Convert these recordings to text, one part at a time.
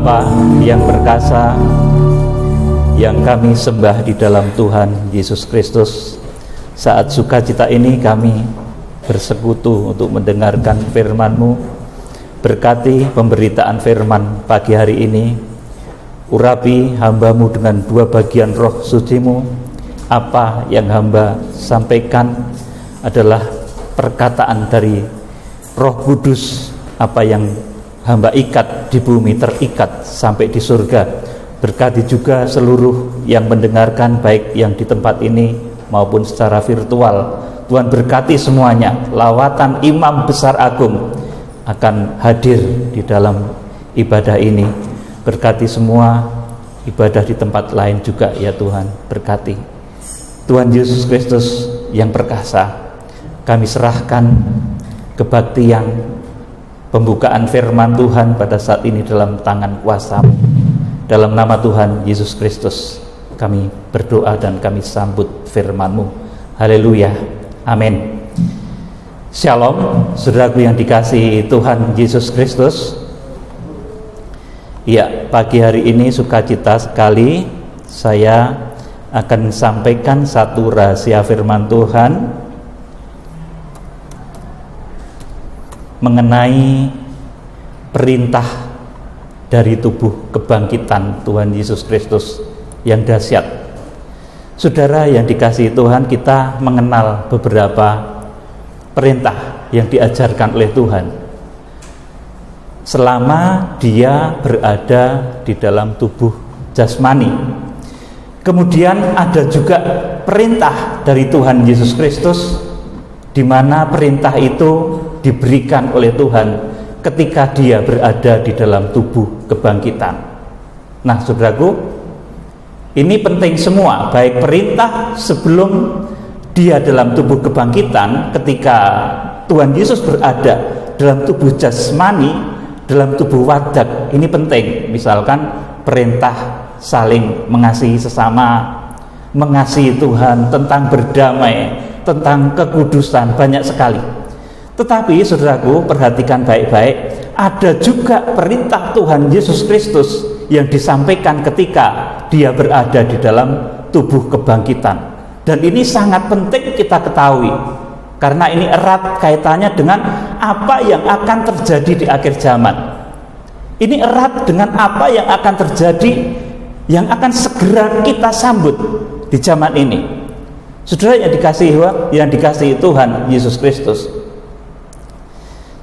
Bapa yang perkasa, yang kami sembah di dalam Tuhan Yesus Kristus, saat sukacita ini kami bersekutu untuk mendengarkan firman-Mu. Berkati pemberitaan firman pagi hari ini, urapi hamba-Mu dengan dua bagian roh suci-Mu. Apa yang hamba sampaikan adalah perkataan dari Roh Kudus, apa yang hamba ikat di bumi terikat sampai di surga. Berkati juga seluruh yang mendengarkan, baik yang di tempat ini maupun secara virtual. Tuhan berkati semuanya. Lawatan Imam Besar Agung akan hadir di dalam ibadah ini. Berkati semua ibadah di tempat lain juga ya Tuhan. Berkati Tuhan Yesus Kristus yang perkasa, kami serahkan kebaktian pembukaan firman Tuhan pada saat ini dalam tangan kuasa-Mu. Dalam nama Tuhan Yesus Kristus kami berdoa dan kami sambut firman-Mu. Haleluya, amin. Shalom, saudaraku yang dikasihi Tuhan Yesus Kristus. Ya, pagi hari ini sukacita sekali saya akan sampaikan satu rahasia firman Tuhan mengenai perintah dari tubuh kebangkitan Tuhan Yesus Kristus yang dahsyat. Saudara yang dikasihi Tuhan, kita mengenal beberapa perintah yang diajarkan oleh Tuhan selama dia berada di dalam tubuh jasmani. Kemudian ada juga perintah dari Tuhan Yesus Kristus, di mana perintah itu diberikan oleh Tuhan ketika dia berada di dalam tubuh kebangkitan. Nah, saudaraku, ini penting semua, baik perintah sebelum dia dalam tubuh kebangkitan, ketika Tuhan Yesus berada dalam tubuh jasmani, dalam tubuh wadak, ini penting. Misalkan perintah saling mengasihi sesama, mengasihi Tuhan, tentang berdamai, tentang kekudusan, banyak sekali. Tetapi saudaraku, perhatikan baik-baik, ada juga perintah Tuhan Yesus Kristus yang disampaikan ketika dia berada di dalam tubuh kebangkitan. Dan ini sangat penting kita ketahui, karena ini erat kaitannya dengan apa yang akan terjadi di akhir zaman. Ini erat dengan apa yang akan terjadi, yang akan segera kita sambut di zaman ini. Saudara yang dikasihi Tuhan Yesus Kristus.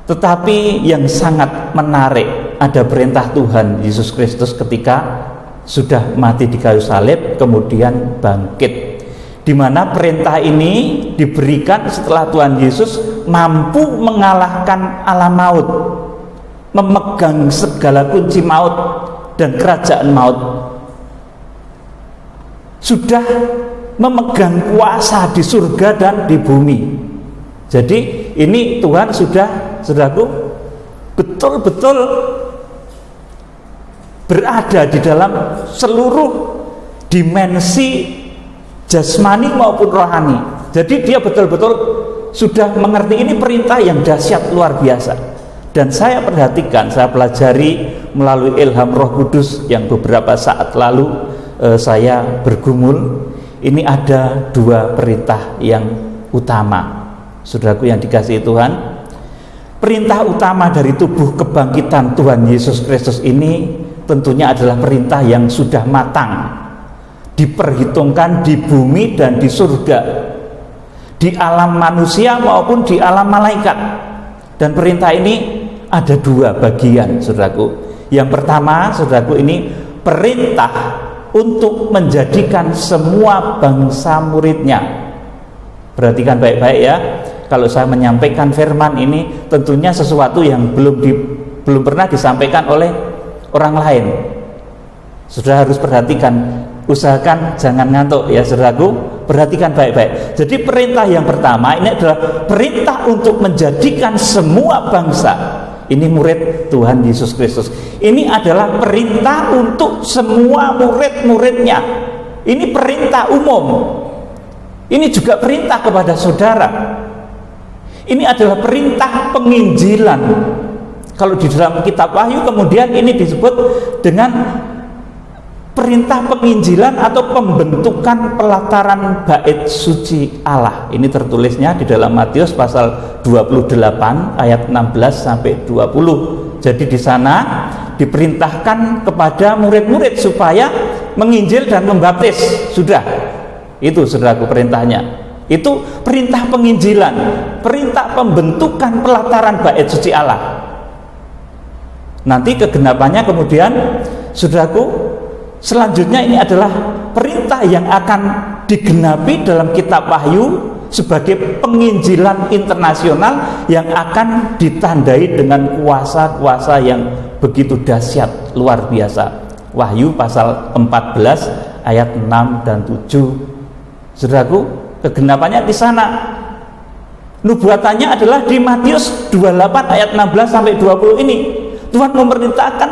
Tetapi yang sangat menarik, ada perintah Tuhan Yesus Kristus ketika sudah mati di kayu salib kemudian bangkit, di mana perintah ini diberikan setelah Tuhan Yesus mampu mengalahkan alam maut, memegang segala kunci maut dan kerajaan maut, sudah memegang kuasa di surga dan di bumi. Jadi ini Tuhan sudah, saudaraku, betul-betul berada di dalam seluruh dimensi jasmani maupun rohani. Jadi dia betul-betul sudah mengerti. Ini perintah yang dahsyat, luar biasa. Dan saya perhatikan, saya pelajari melalui ilham Roh Kudus yang beberapa saat lalu saya bergumul. Ini ada dua perintah yang utama, saudaraku yang dikasihi Tuhan. Perintah utama dari tubuh kebangkitan Tuhan Yesus Kristus ini tentunya adalah perintah yang sudah matang, diperhitungkan di bumi dan di surga, di alam manusia maupun di alam malaikat. Dan perintah ini ada dua bagian, saudaraku. Yang pertama, saudaraku, ini perintah untuk menjadikan semua bangsa muridnya. Perhatikan baik-baik ya. Kalau saya menyampaikan firman ini, tentunya sesuatu yang belum pernah disampaikan oleh orang lain. Saudara harus perhatikan, usahakan jangan ngantuk ya saudaraku, perhatikan baik-baik. Jadi perintah yang pertama ini adalah perintah untuk menjadikan semua bangsa ini murid Tuhan Yesus Kristus. Ini adalah perintah untuk semua murid-muridnya. Ini perintah umum. Ini juga perintah kepada saudara. Ini adalah perintah penginjilan Kalau di dalam kitab Wahyu kemudian ini disebut dengan perintah penginjilan atau pembentukan pelataran bait suci Allah. Ini tertulisnya di dalam Matius pasal 28 ayat 16 sampai 20. Jadi di sana diperintahkan kepada murid-murid supaya menginjil dan membaptis. Sudah. Itu saudaraku perintahnya. Itu perintah penginjilan, perintah pembentukan pelataran bait suci Allah. Nanti kegenapannya kemudian saudaraku, selanjutnya ini adalah perintah yang akan digenapi dalam kitab Wahyu sebagai penginjilan internasional yang akan ditandai dengan kuasa-kuasa yang begitu dahsyat, luar biasa. Wahyu pasal 14 ayat 6 dan 7. Saudaraku, kegenapannya di sana. Nubuatannya adalah di Matius 28 ayat 16 sampai 20 ini. Tuhan memerintahkan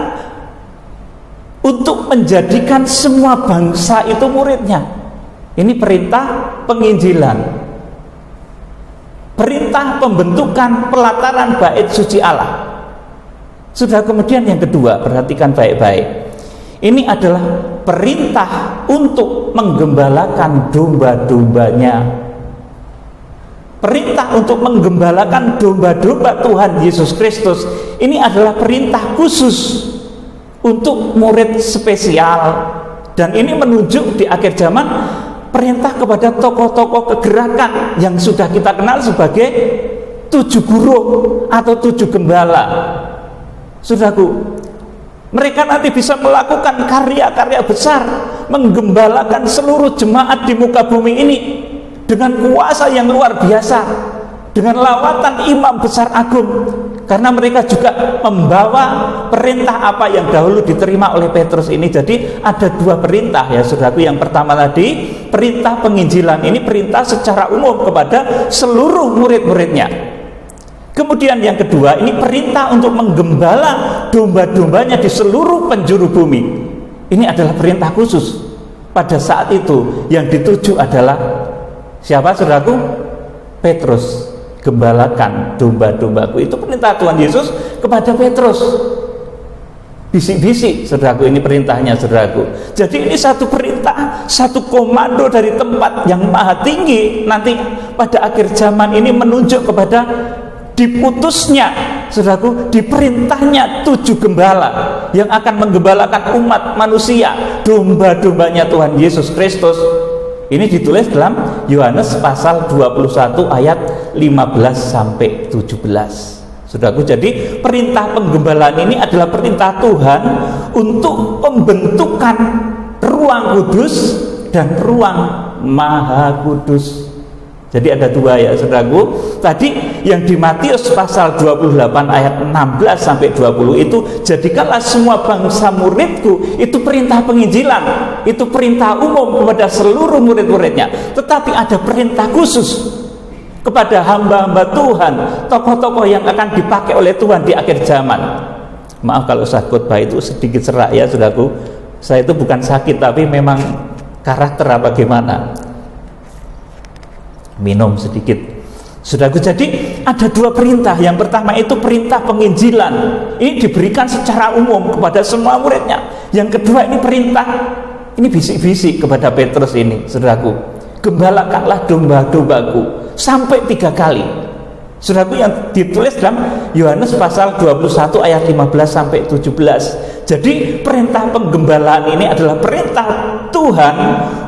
untuk menjadikan semua bangsa itu muridnya. Ini perintah penginjilan, perintah pembentukan pelataran bait suci Allah. Sudah, kemudian yang kedua, perhatikan baik-baik. Ini adalah perintah untuk menggembalakan domba-dombanya. Perintah untuk menggembalakan domba-domba Tuhan Yesus Kristus ini adalah perintah khusus untuk murid spesial, dan ini menunjuk di akhir zaman perintah kepada tokoh-tokoh kegerakan yang sudah kita kenal sebagai 7 guru atau 7 gembala. Saudaraku, mereka nanti bisa melakukan karya-karya besar, menggembalakan seluruh jemaat di muka bumi ini dengan kuasa yang luar biasa, dengan lawatan imam besar agung, karena mereka juga membawa perintah apa yang dahulu diterima oleh Petrus ini. Jadi ada 2 perintah ya saudaraku. Yang pertama tadi perintah penginjilan, ini perintah secara umum kepada seluruh murid-muridnya. Kemudian yang kedua, ini perintah untuk menggembala domba-dombanya di seluruh penjuru bumi. Ini adalah perintah khusus. Pada saat itu yang dituju adalah siapa saudaraku? Petrus. Gembalakan domba-dombaku. Itu perintah Tuhan Yesus kepada Petrus. Bisik-bisik saudaraku, ini perintahnya saudaraku. Jadi ini satu perintah, satu komando dari tempat yang maha tinggi. Nanti pada akhir zaman ini menunjuk kepada diputusnya saudaraku, diperintahnya 7 gembala yang akan menggembalakan umat manusia, domba-dombanya Tuhan Yesus Kristus. Ini ditulis dalam Yohanes pasal 21 ayat 15 sampai 17. Saudaraku, jadi perintah penggembalaan ini adalah perintah Tuhan untuk pembentukan ruang kudus dan ruang maha kudus. Jadi ada 2 ya saudaraku. Tadi yang di Matius pasal 28 ayat 16 sampai 20 itu, jadikanlah semua bangsa muridku, itu perintah penginjilan, itu perintah umum kepada seluruh murid-muridnya. Tetapi ada perintah khusus kepada hamba-hamba Tuhan, tokoh-tokoh yang akan dipakai oleh Tuhan di akhir zaman. Maaf kalau saya khotbah itu sedikit serak ya saudaraku. Saya itu bukan sakit, tapi memang karakter apa gimana. Minum sedikit saudaraku. Jadi ada 2 perintah. Yang pertama itu perintah penginjilan, ini diberikan secara umum kepada semua muridnya. Yang kedua ini perintah, ini bisik-bisik kepada Petrus ini saudaraku, gembalakanlah domba-dombaku, sampai 3 kali saudaraku, yang ditulis dalam Yohanes pasal 21 ayat 15 sampai 17. Jadi perintah penggembalaan ini adalah perintah Tuhan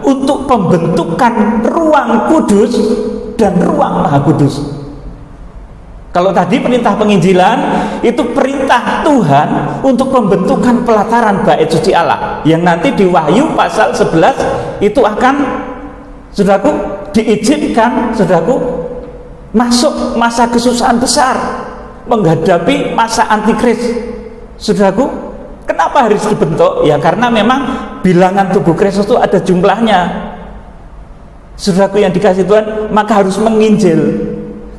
untuk pembentukan ruang kudus dan ruang maha kudus. Kalau tadi perintah penginjilan itu perintah Tuhan untuk pembentukan pelataran bait suci Allah, yang nanti di Wahyu pasal 11 itu akan saudaraku diizinkan saudaraku masuk masa kesusahan besar, menghadapi masa antikris. Saudaraku, kenapa harus dibentuk? Ya karena memang bilangan tubuh Kristus itu ada jumlahnya. Saudaraku yang dikasih Tuhan, maka harus menginjil.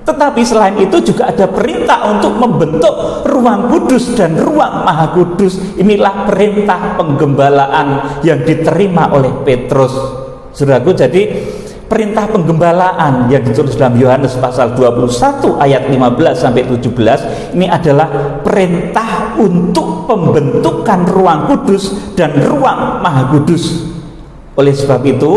Tetapi selain itu juga ada perintah untuk membentuk ruang kudus dan ruang maha kudus. Inilah perintah penggembalaan yang diterima oleh Petrus. Saudaraku, jadi perintah penggembalaan yang ditulis dalam Yohanes pasal 21 ayat 15 sampai 17 ini adalah perintah untuk pembentukan ruang kudus dan ruang maha kudus. Oleh sebab itu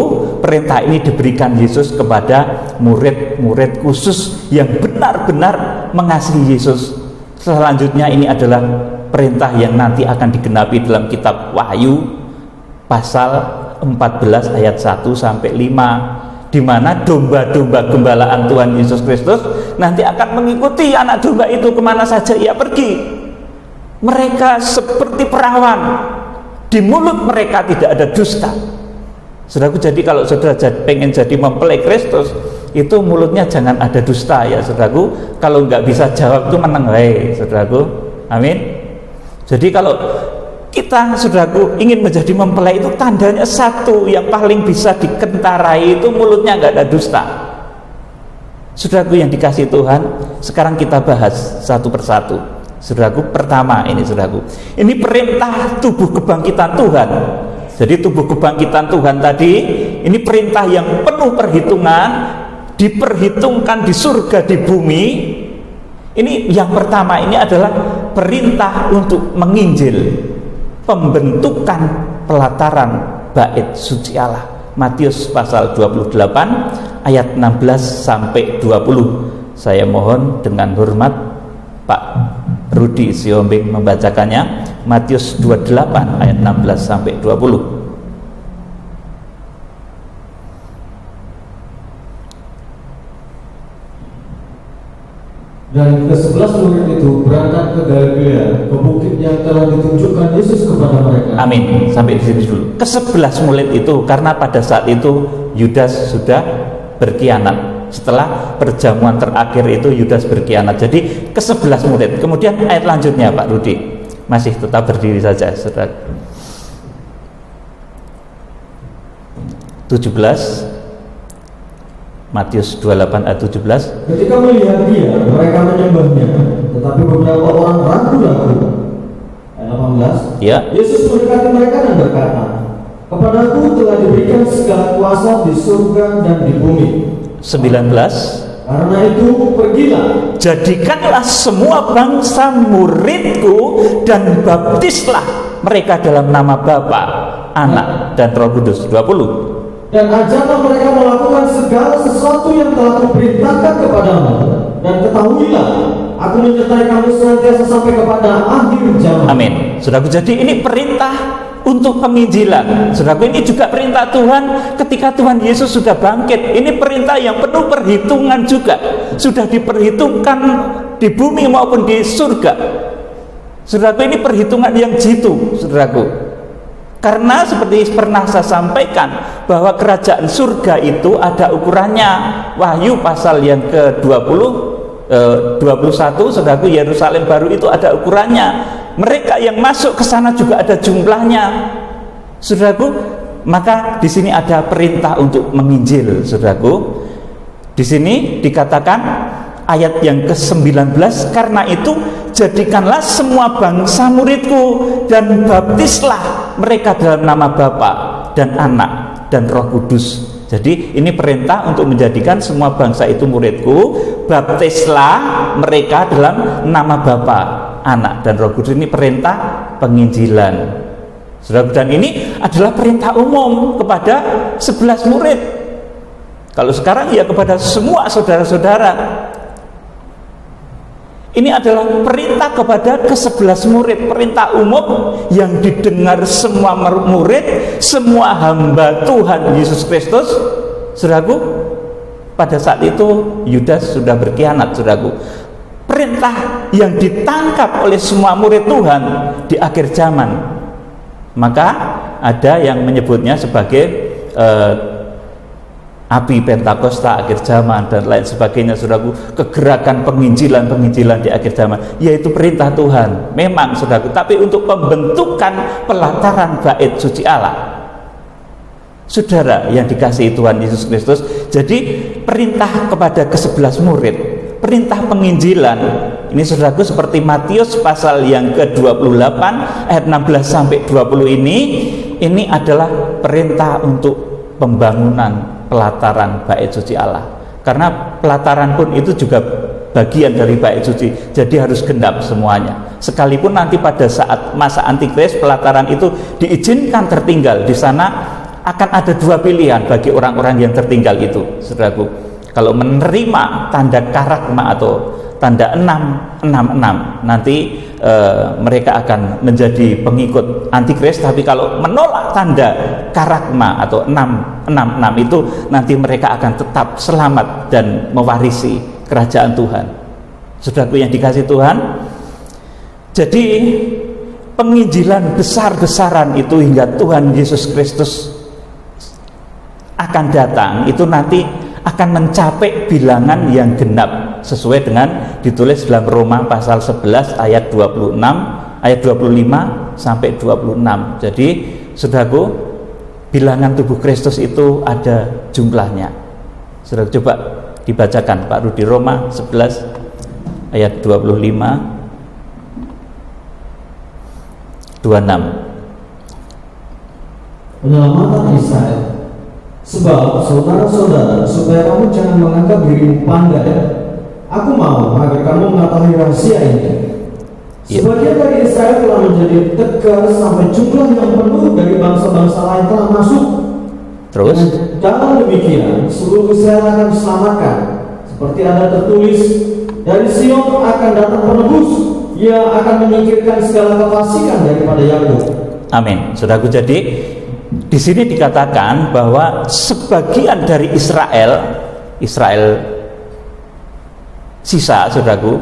perintah ini diberikan Yesus kepada murid-murid khusus yang benar-benar mengasihi Yesus. Selanjutnya ini adalah perintah yang nanti akan digenapi dalam kitab Wahyu pasal 14 ayat 1 sampai 5, di mana domba-domba gembalaan Tuhan Yesus Kristus nanti akan mengikuti anak domba itu kemana saja ia pergi. Mereka seperti perawan, di mulut mereka tidak ada dusta. Saudaraku, jadi kalau saudara pengen jadi mempelai Kristus, itu mulutnya jangan ada dusta ya saudaraku. Kalau nggak bisa jawab itu menang wae saudaraku. Amin. Jadi kalau kita saudaraku ingin menjadi mempelai itu tandanya satu yang paling bisa dikentarai itu mulutnya nggak ada dusta. Saudaraku yang dikasih Tuhan, sekarang kita bahas satu persatu. Saudaraku, pertama ini saudaraku, ini perintah tubuh kebangkitan Tuhan. Jadi tubuh kebangkitan Tuhan tadi ini perintah yang penuh perhitungan, diperhitungkan di surga di bumi. Ini yang pertama, ini adalah perintah untuk menginjil, pembentukan pelataran bait suci Allah. Matius pasal 28 ayat 16 sampai 20. Saya mohon dengan hormat Pak Rudi Siombing membacakannya. Matius 28 ayat 16 sampai 20. Dan ke-11 murid itu berangkat ke Galilea, ke bukit yang telah ditunjukkan Yesus kepada mereka. Amin. Sampai di sini dulu. Ke-11 murid itu karena pada saat itu Yudas sudah berkhianat. Setelah perjamuan terakhir itu Yudas berkhianat. Jadi ke-11 murid. Kemudian ayat lanjutnya Pak Rudi. Masih tetap berdiri saja, saudara. 17 Matius 28 ayat 17. Ketika melihat dia, mereka menyembahnya, tetapi beberapa orang ragu-ragu. Ayat 18. Ya. Yesus mendekati mereka dan berkata, "Kepadaku telah diberikan segala kuasa di surga dan di bumi." 19. Karena itu pergilah, jadikanlah semua bangsa muridku dan baptislah mereka dalam nama Bapa, Anak dan Roh Kudus. 20. dan ajarlah mereka melakukan segala sesuatu yang telah kuperintahkan kepadamu, dan ketahuilah aku menyertai kamu senantiasa sampai kepada akhir zaman. Amin. Saudaraku, jadi ini perintah untuk penginjilan. Saudaraku, ini juga perintah Tuhan ketika Tuhan Yesus sudah bangkit. Ini perintah yang penuh perhitungan juga. Sudah diperhitungkan di bumi maupun di surga. Saudaraku, ini perhitungan yang jitu, saudaraku. Karena seperti pernah saya sampaikan bahwa kerajaan surga itu ada ukurannya. Wahyu pasal yang ke-20 21, saudaraku, Yerusalem baru itu ada ukurannya. Mereka yang masuk ke sana juga ada jumlahnya, saudaraku. Maka di sini ada perintah untuk menginjil, saudaraku. Di sini dikatakan ayat yang ke-19, karena itu jadikanlah semua bangsa muridku dan baptislah mereka dalam nama Bapa dan Anak dan Roh Kudus. Jadi ini perintah untuk menjadikan semua bangsa itu muridku, baptislah mereka dalam nama Bapa, Anak dan Roh Kudus. Ini perintah penginjilan, saudara. Dan ini adalah perintah umum kepada 11 murid. Kalau sekarang ya kepada semua saudara-saudara. Ini adalah perintah kepada ke-11 murid, perintah umum yang didengar semua murid, semua hamba Tuhan Yesus Kristus. Saudaraku, pada saat itu Yudas sudah berkhianat, saudaraku. Perintah yang ditangkap oleh semua murid Tuhan di akhir zaman. Maka ada yang menyebutnya sebagai api Pentakosta akhir zaman dan lain sebagainya, saudaraku. Kegerakan penginjilan di akhir zaman, yaitu perintah Tuhan memang, saudaraku, tapi untuk pembentukan pelataran bait suci Allah. Saudara yang dikasihi Tuhan Yesus Kristus, jadi perintah kepada ke-11 murid, perintah penginjilan ini, saudaraku, seperti Matius pasal yang ke-28 ayat 16 sampai 20 ini adalah perintah untuk pembangunan pelataran bait suci Allah. Karena pelataran pun itu juga bagian dari bait suci, jadi harus genap semuanya. Sekalipun nanti pada saat masa antikris pelataran itu diizinkan tertinggal, di sana akan ada dua pilihan bagi orang-orang yang tertinggal itu, saudaraku. Kalau menerima tanda karagma atau tanda 666, nanti mereka akan menjadi pengikut antikris. Tapi kalau menolak tanda karagma atau 666 itu, nanti mereka akan tetap selamat dan mewarisi kerajaan Tuhan. Saudaraku yang dikasihi Tuhan, jadi penginjilan besar-besaran itu hingga Tuhan Yesus Kristus akan datang, itu nanti akan mencapai bilangan yang genap sesuai dengan ditulis dalam Roma pasal 11 ayat 26, ayat 25 sampai 26. Jadi saudaraku, bilangan tubuh Kristus itu ada jumlahnya. Saudara coba dibacakan Pak Rudi, Roma 11 ayat 25 26. Penyelamatan Israel. Sebab saudara-saudara, supaya kamu jangan menganggap dirimu pandai, aku mau agar kamu mengetahui rahasia ini. Sebagian dari Israel telah menjadi tegar sampai jumlah yang penuh dari bangsa-bangsa lain telah masuk. Terus? Dalam demikian, seluruh Israel akan diselamatkan. Seperti ada tertulis, dari Sion akan datang penebus, ia akan menyingkirkan segala kefasikan daripada Yakub. Amin. Saudaraku, jadi di sini dikatakan bahwa sebagian dari Israel sisa, saudaraku,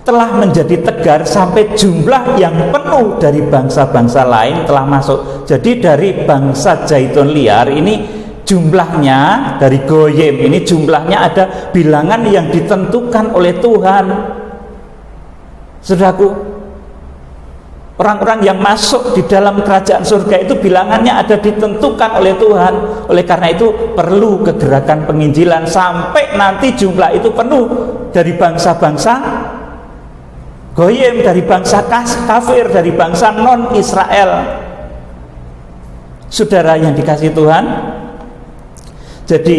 telah menjadi tegar sampai jumlah yang penuh dari bangsa-bangsa lain telah masuk. Jadi dari bangsa Zaitun liar ini jumlahnya, dari Goyim ini jumlahnya ada bilangan yang ditentukan oleh Tuhan. Saudaraku, orang-orang yang masuk di dalam kerajaan surga itu bilangannya ada ditentukan oleh Tuhan. Oleh karena itu perlu kegerakan penginjilan sampai nanti jumlah itu penuh dari bangsa-bangsa Goyim, dari bangsa kafir, dari bangsa non-Israel. Saudara yang dikasihi Tuhan, jadi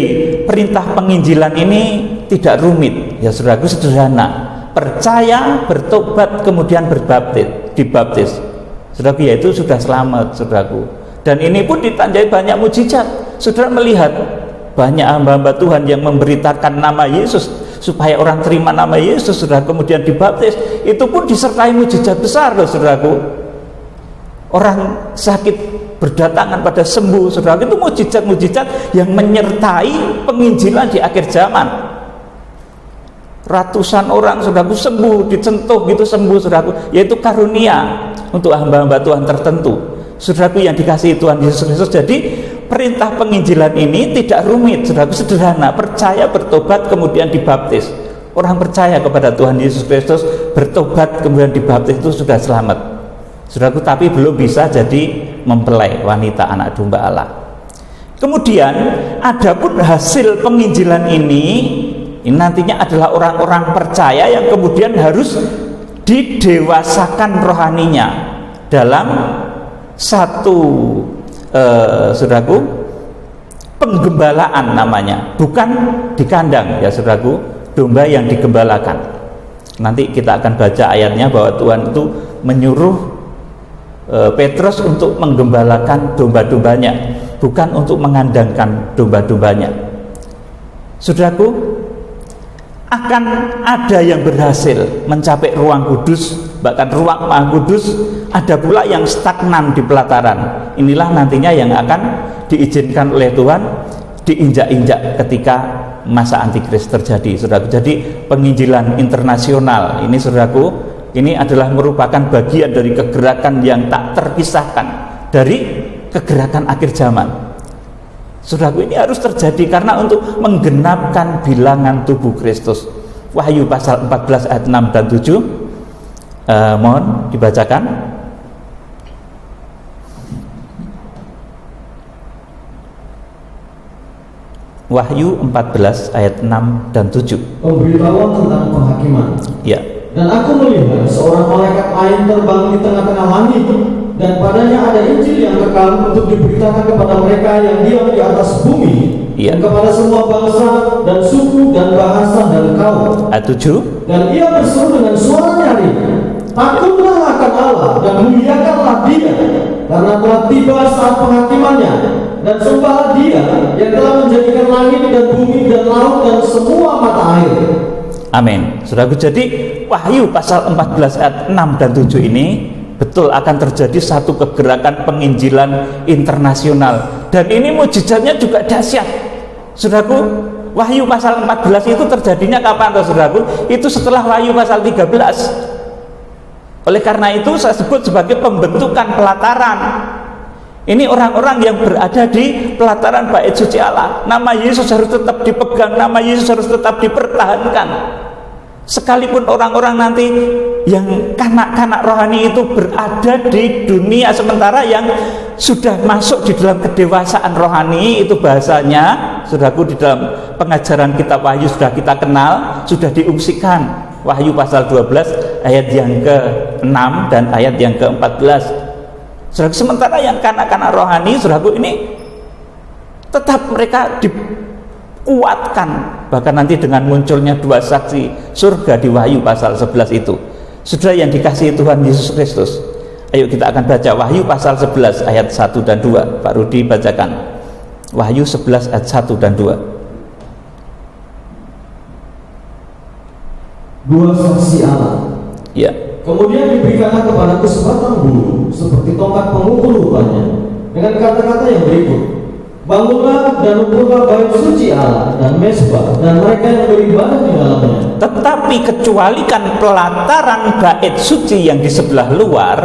perintah penginjilan ini tidak rumit, ya saudaraku, sederhana. Percaya, bertobat, kemudian dibaptis. Saudaraku, yaitu sudah selamat, saudaraku. Dan ini pun ditandai banyak mujizat. Saudara melihat banyak hamba-hamba Tuhan yang memberitakan nama Yesus supaya orang terima nama Yesus, saudara, kemudian dibaptis. Itu pun disertai mujizat besar, loh, saudaraku. Orang sakit berdatangan pada sembuh, saudara. Itu mujizat-mujizat yang menyertai penginjilan di akhir zaman. Ratusan orang, saudaraku, sembuh, disentuh gitu sembuh, saudaraku, yaitu karunia untuk hamba-hamba Tuhan tertentu. Saudaraku yang dikasihi Tuhan Yesus Kristus, jadi perintah penginjilan ini tidak rumit, saudaraku, sederhana. Percaya, bertobat, kemudian dibaptis. Orang percaya kepada Tuhan Yesus Kristus, bertobat, kemudian dibaptis, itu sudah selamat, saudaraku. Tapi belum bisa jadi mempelai wanita anak domba Allah. Kemudian adapun hasil penginjilan ini nantinya adalah orang-orang percaya yang kemudian harus didewasakan rohaninya dalam satu saudaraku, penggembalaan namanya, bukan di kandang, ya saudaraku, domba yang digembalakan. Nanti kita akan baca ayatnya bahwa Tuhan itu menyuruh Petrus untuk menggembalakan domba-dombanya, bukan untuk mengandangkan domba-dombanya. Saudaraku, akan ada yang berhasil mencapai ruang kudus, bahkan ruang maha kudus. Ada pula yang stagnan di pelataran. Inilah nantinya yang akan diizinkan oleh Tuhan diinjak-injak ketika masa antikris terjadi, saudaraku. Jadi penginjilan internasional ini, saudaraku, ini adalah merupakan bagian dari kegerakan yang tak terpisahkan dari kegerakan akhir zaman. Saudaraku, ini harus terjadi karena untuk menggenapkan bilangan tubuh Kristus. Wahyu pasal 14 ayat 6 dan 7. Mohon dibacakan. Wahyu 14 ayat 6 dan 7. Pemberitahuan tentang penghakiman. Ya. Dan aku melihat seorang malaikat lain terbang di tengah-tengah langit, dan padanya ada Injil yang kekal untuk diberitakan kepada mereka yang diam di atas bumi, dan kepada semua bangsa dan suku dan bahasa dan kaum. 7. Dan ia berseru dengan suara nyaring, takutlah akan Allah dan muliakanlah Dia, karena telah tiba saat penghakimannya, dan sembahlah Dia yang telah menjadikan langit dan bumi dan laut dan semua mata air. Amin. Saudaraku, jadi Wahyu pasal 14 ayat 6 dan 7 ini betul akan terjadi satu kegerakan penginjilan internasional, dan ini mujizatnya juga dahsyat. Saudaraku, Wahyu pasal 14 itu terjadinya kapan, saudaraku? Itu setelah Wahyu pasal 13. Oleh karena itu saya sebut sebagai pembentukan pelataran. Ini orang-orang yang berada di pelataran bait suci Allah. Nama Yesus harus tetap dipegang, nama Yesus harus tetap dipertahankan. Sekalipun orang-orang nanti yang kanak-kanak rohani itu berada di dunia sementara yang sudah masuk di dalam kedewasaan rohani, itu bahasanya, saudaraku, di dalam pengajaran kitab Wahyu sudah kita kenal, sudah diungsikan. Wahyu pasal 12 ayat yang ke-6 dan ayat yang ke-14. Saudaraku, sementara yang kanak-kanak rohani, saudaraku, ini tetap mereka dikuatkan, bahkan nanti dengan munculnya dua saksi surga di Wahyu pasal 11 itu. Saudara yang dikasihi Tuhan Yesus Kristus, ayo kita akan baca Wahyu pasal 11 ayat 1 dan 2. Pak Rudi bacakan Wahyu 11 ayat 1 dan 2. Dua saksi Allah. Ya. Kemudian diberikanlah kepadaku sebatang bulu seperti tongkat pengukur rupanya, dengan kata-kata yang berikut: bangunlah dan ukurlah bait suci Allah dan mezbah dan mereka yang beribadah di dalamnya. Tetapi kecualikan pelataran bait suci yang di sebelah luar,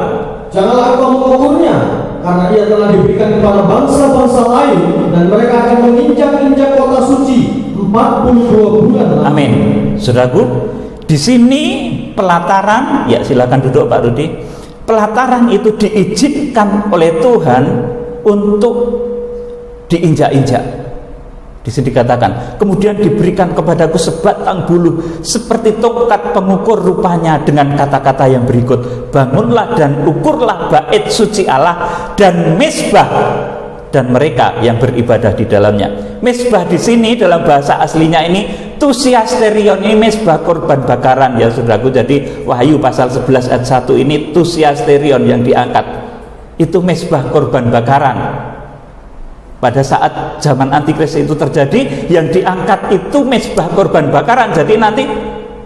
janganlah engkau mengukurnya, karena ia telah diberikan kepada bangsa-bangsa lain, dan mereka akan menginjak-injak kota suci 42 bulan. Amin. Saudaraku, di sini pelataran, ya silakan duduk Pak Rudi. Pelataran itu diizinkan oleh Tuhan untuk diinjak-injak. Di sini dikatakan, kemudian diberikan kepadaku sebatang bulu seperti tongkat pengukur rupanya, dengan kata-kata yang berikut: bangunlah dan ukurlah bait suci Allah dan mezbah dan mereka yang beribadah di dalamnya. Mezbah di sini dalam bahasa aslinya ini tusiasterion, ini mezbah korban bakaran, ya saudaraku. Jadi Wahyu pasal 11 ayat 1 ini tusiasterion yang diangkat, itu mezbah korban bakaran. Pada saat zaman antikris itu terjadi, yang diangkat itu mezbah korban bakaran. Jadi nanti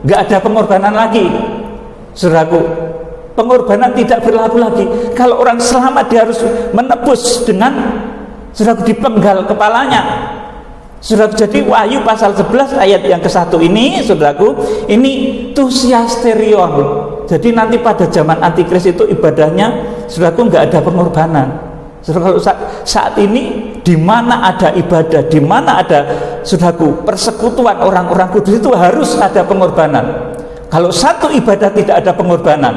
nggak ada pengorbanan lagi, saudaraku. Pengorbanan tidak berlaku lagi. Kalau orang selamat, dia harus menebus dengan, saudaraku, dipenggal kepalanya. Saudaraku, jadi Wahyu pasal 11 ayat yang ke-1 ini, saudaraku, ini tusiasterion. Jadi nanti pada zaman antikris itu ibadahnya, saudaraku, nggak ada pengorbanan. Saudara, kalau saat ini di mana ada ibadah, di mana ada, saudaraku, persekutuan orang-orang kudus, itu harus ada pengorbanan. Kalau satu ibadah tidak ada pengorbanan,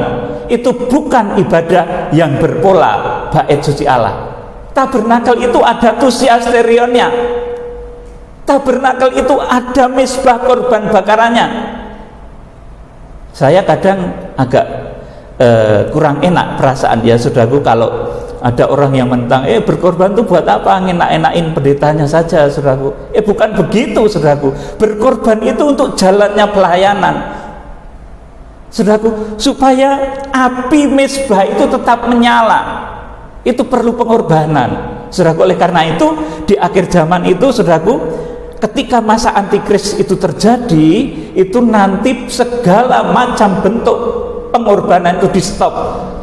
itu bukan ibadah yang berpola bait suci Allah. Tabernakel itu ada tusiasterionnya. Tabernakel itu ada mezbah korban bakarannya. Saya kadang agak kurang enak perasaan, ya saudaraku, kalau ada orang yang mentang, berkorban itu buat apa? Ngenak-enakin pendetanya saja, saudaraku. Bukan begitu, saudaraku. Berkorban itu untuk jalannya pelayanan, saudaraku, supaya api mezbah itu tetap menyala. Itu perlu pengorbanan, saudaraku. Oleh karena itu di akhir zaman itu, saudaraku, ketika masa antikris itu terjadi, itu nanti segala macam bentuk pengorbanan itu di stop.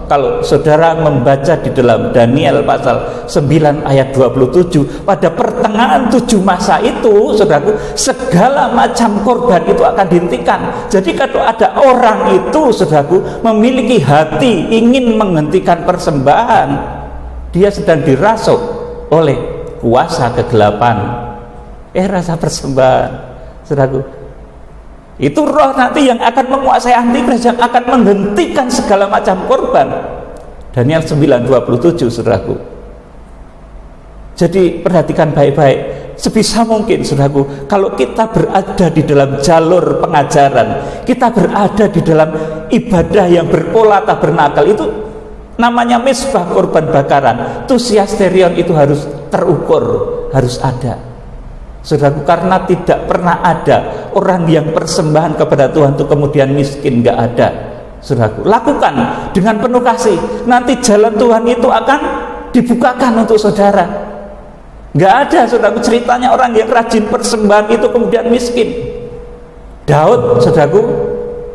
Kalau saudara membaca di dalam Daniel pasal 9 ayat 27, pada pertengahan 7 masa itu, saudaraku, segala macam korban itu akan dihentikan. Jadi kalau ada orang itu, saudaraku, memiliki hati ingin menghentikan persembahan, dia sedang dirasuk oleh kuasa kegelapan, rasa persembahan, saudaraku. Itu roh nanti yang akan menguasai antikris, yang akan menghentikan segala macam korban. Daniel 9:27, saudaraku. Jadi perhatikan baik-baik, sebisa mungkin, saudaraku, kalau kita berada di dalam jalur pengajaran, kita berada di dalam ibadah yang berpola tabernakel, itu namanya misbah korban bakaran, tusiasterion itu harus terukur, harus ada. Saudaraku, karena tidak pernah ada orang yang persembahan kepada Tuhan itu kemudian miskin, nggak ada. Saudaraku, lakukan dengan penuh kasih, nanti jalan Tuhan itu akan dibukakan untuk saudara. Nggak ada, saudaraku, ceritanya orang yang rajin persembahan itu kemudian miskin. Daud, saudaraku,